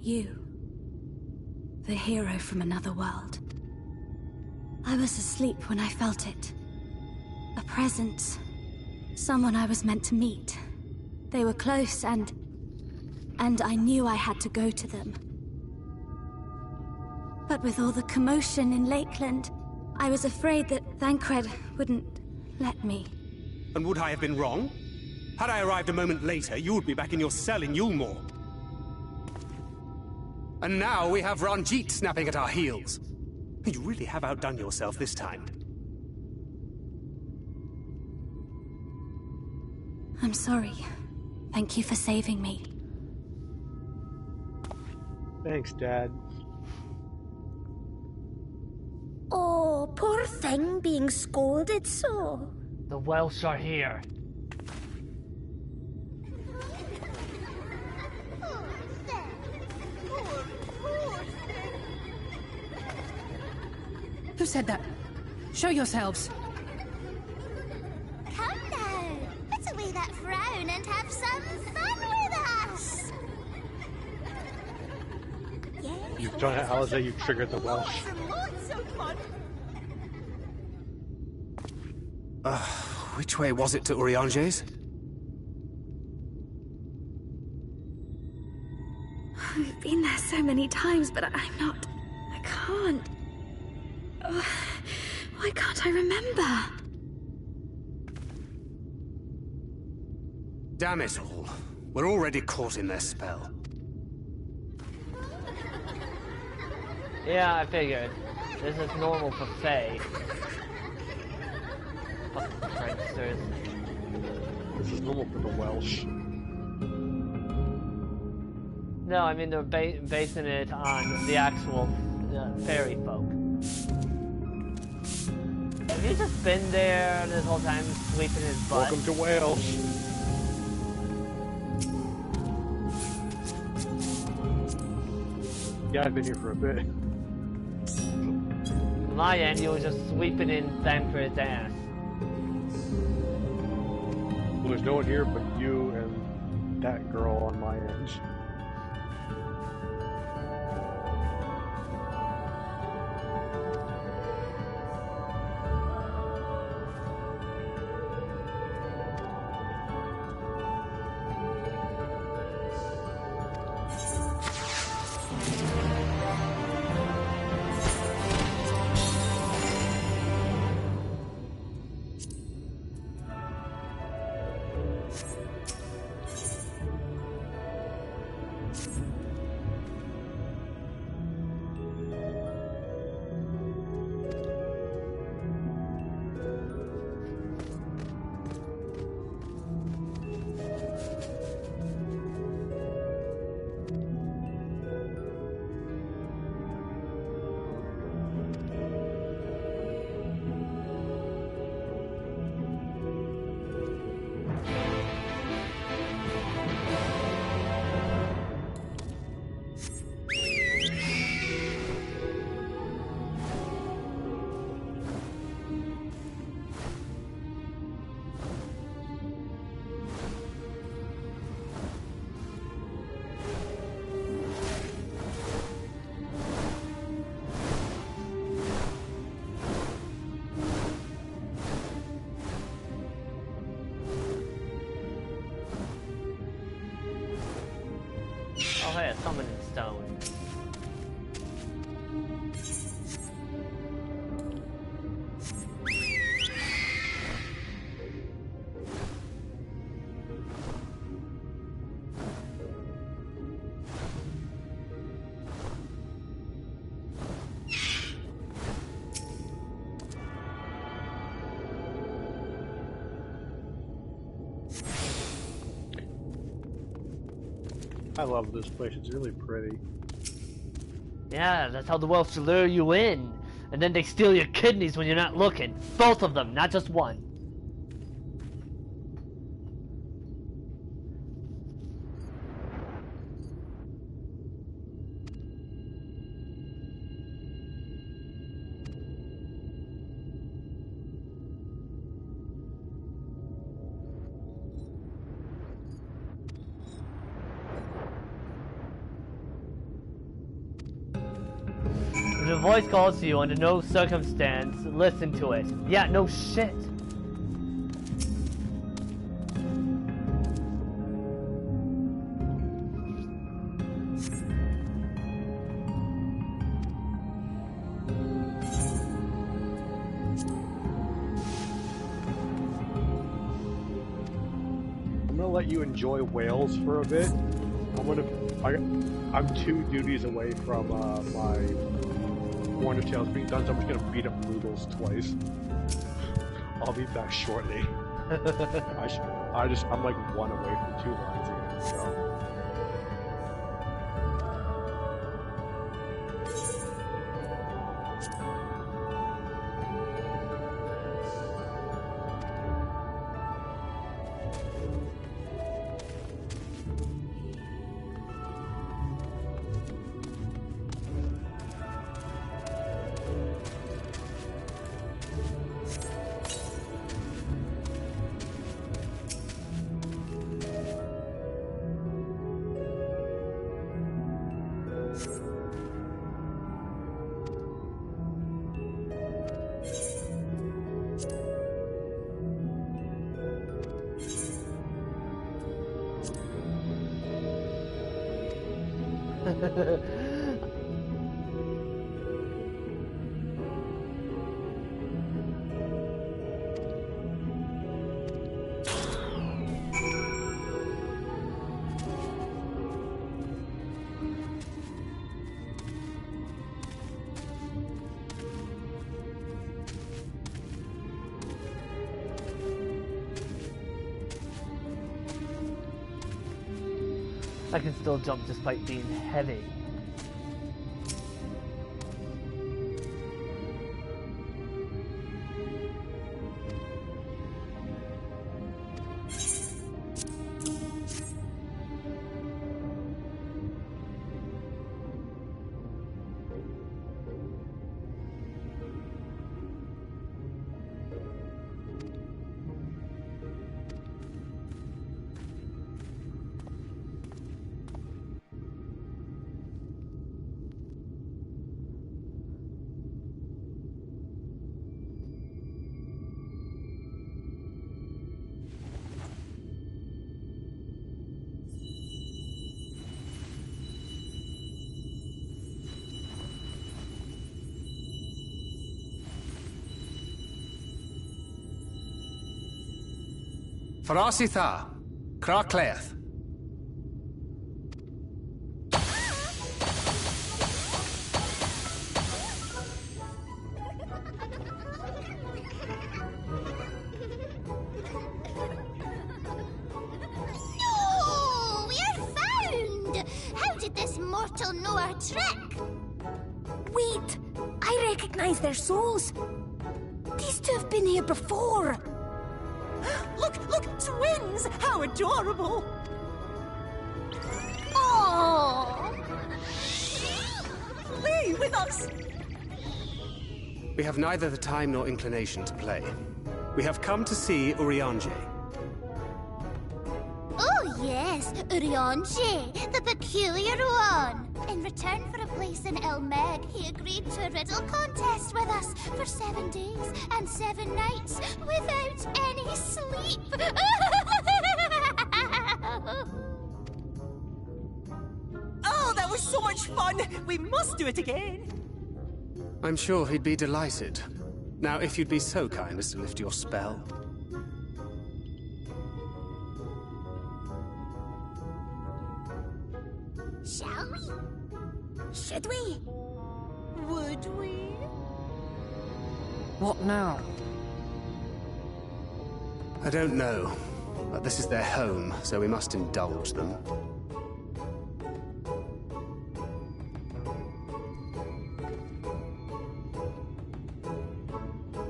You. The hero from another world. I was asleep when I felt it. A presence. Someone I was meant to meet. They were close and I knew I had to go to them. But with all the commotion in Lakeland, I was afraid that Thancred wouldn't let me. And would I have been wrong? Had I arrived a moment later, you would be back in your cell in Yulmore. And now we have Ranjit snapping at our heels. You really have outdone yourself this time. I'm sorry. Thank you for saving me. Thanks, Dad. Oh, poor thing being scolded so. The Welsh are here. Who said that? Show yourselves. Come now, put away that frown and have some fun with us. You've done it, Alize. You've triggered the Welsh. Lots of fun. Which way was it to Urianger's? I've been there so many times, but I can't. Why can't I remember? Damn it all. We're already caught in their spell. Yeah, I figured. This is normal for Faye. Fucking pranksters. This is normal for the Welsh. No, I mean they're basing it on the actual fairy folk. Have you just been there this whole time sweeping his butt? Welcome to Wales. Yeah, I've been here for a bit. On my end, you were just sweeping in Thancred's ass. Well, there's no one here but you and that girl on my end. Oh hey, a summoning stone. I love this place, it's really pretty. Yeah, that's how the Welsh lure you in. And then they steal your kidneys when you're not looking. Both of them, not just one. If a voice calls to you under no circumstance, listen to it. Yeah, no shit. I'm gonna let you enjoy Wales for a bit. I'm 2 duties away from my Warner Tales being done, so I'm just gonna beat up Noodles twice. I'll be back shortly. I'm like 1 away from 2 lines again, so. I can still jump despite being heavy. Farasitha, Kracleth. No! We're found! How did this mortal know our trick? Wait! I recognize their souls. These two have been here before. Look, twins! How adorable! Oh! Play with us! We have neither the time nor inclination to play. We have come to see Urianger. Oh yes, Urianger, the peculiar one. In return for a place in Elmeg, he agreed to a riddle contest with us for 7 days and 7 nights without any sleep. was so much fun! We must do it again! I'm sure he'd be delighted. Now, if you'd be so kind as to lift your spell. Shall we? Should we? Would we? What now? I don't know. But this is their home, so we must indulge them.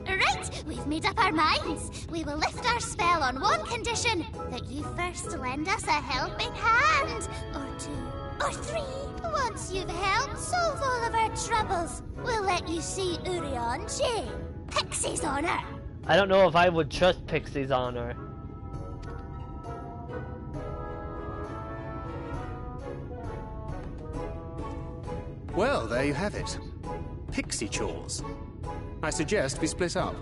Right, we've made up our minds. We will lift our spell on one condition: that you first lend us a helping hand. Or two. Or three. Once you've helped solve all of our troubles, we'll let you see Urionji. Pixie's honor. I don't know if I would trust Pixie's honor. Well, there you have it. Pixie chores. I suggest we split up.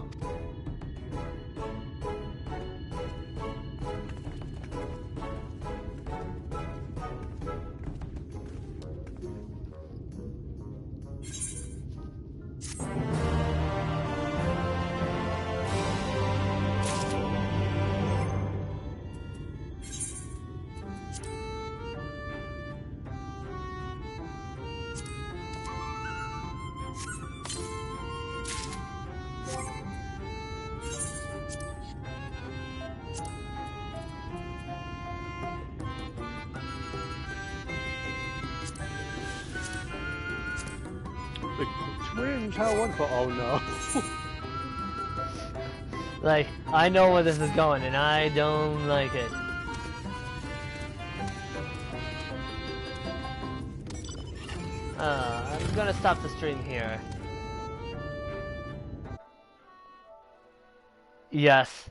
The twins, how wonderful. Oh no. Like, I know where this is going, and I don't like it. I'm gonna stop the stream here. Yes.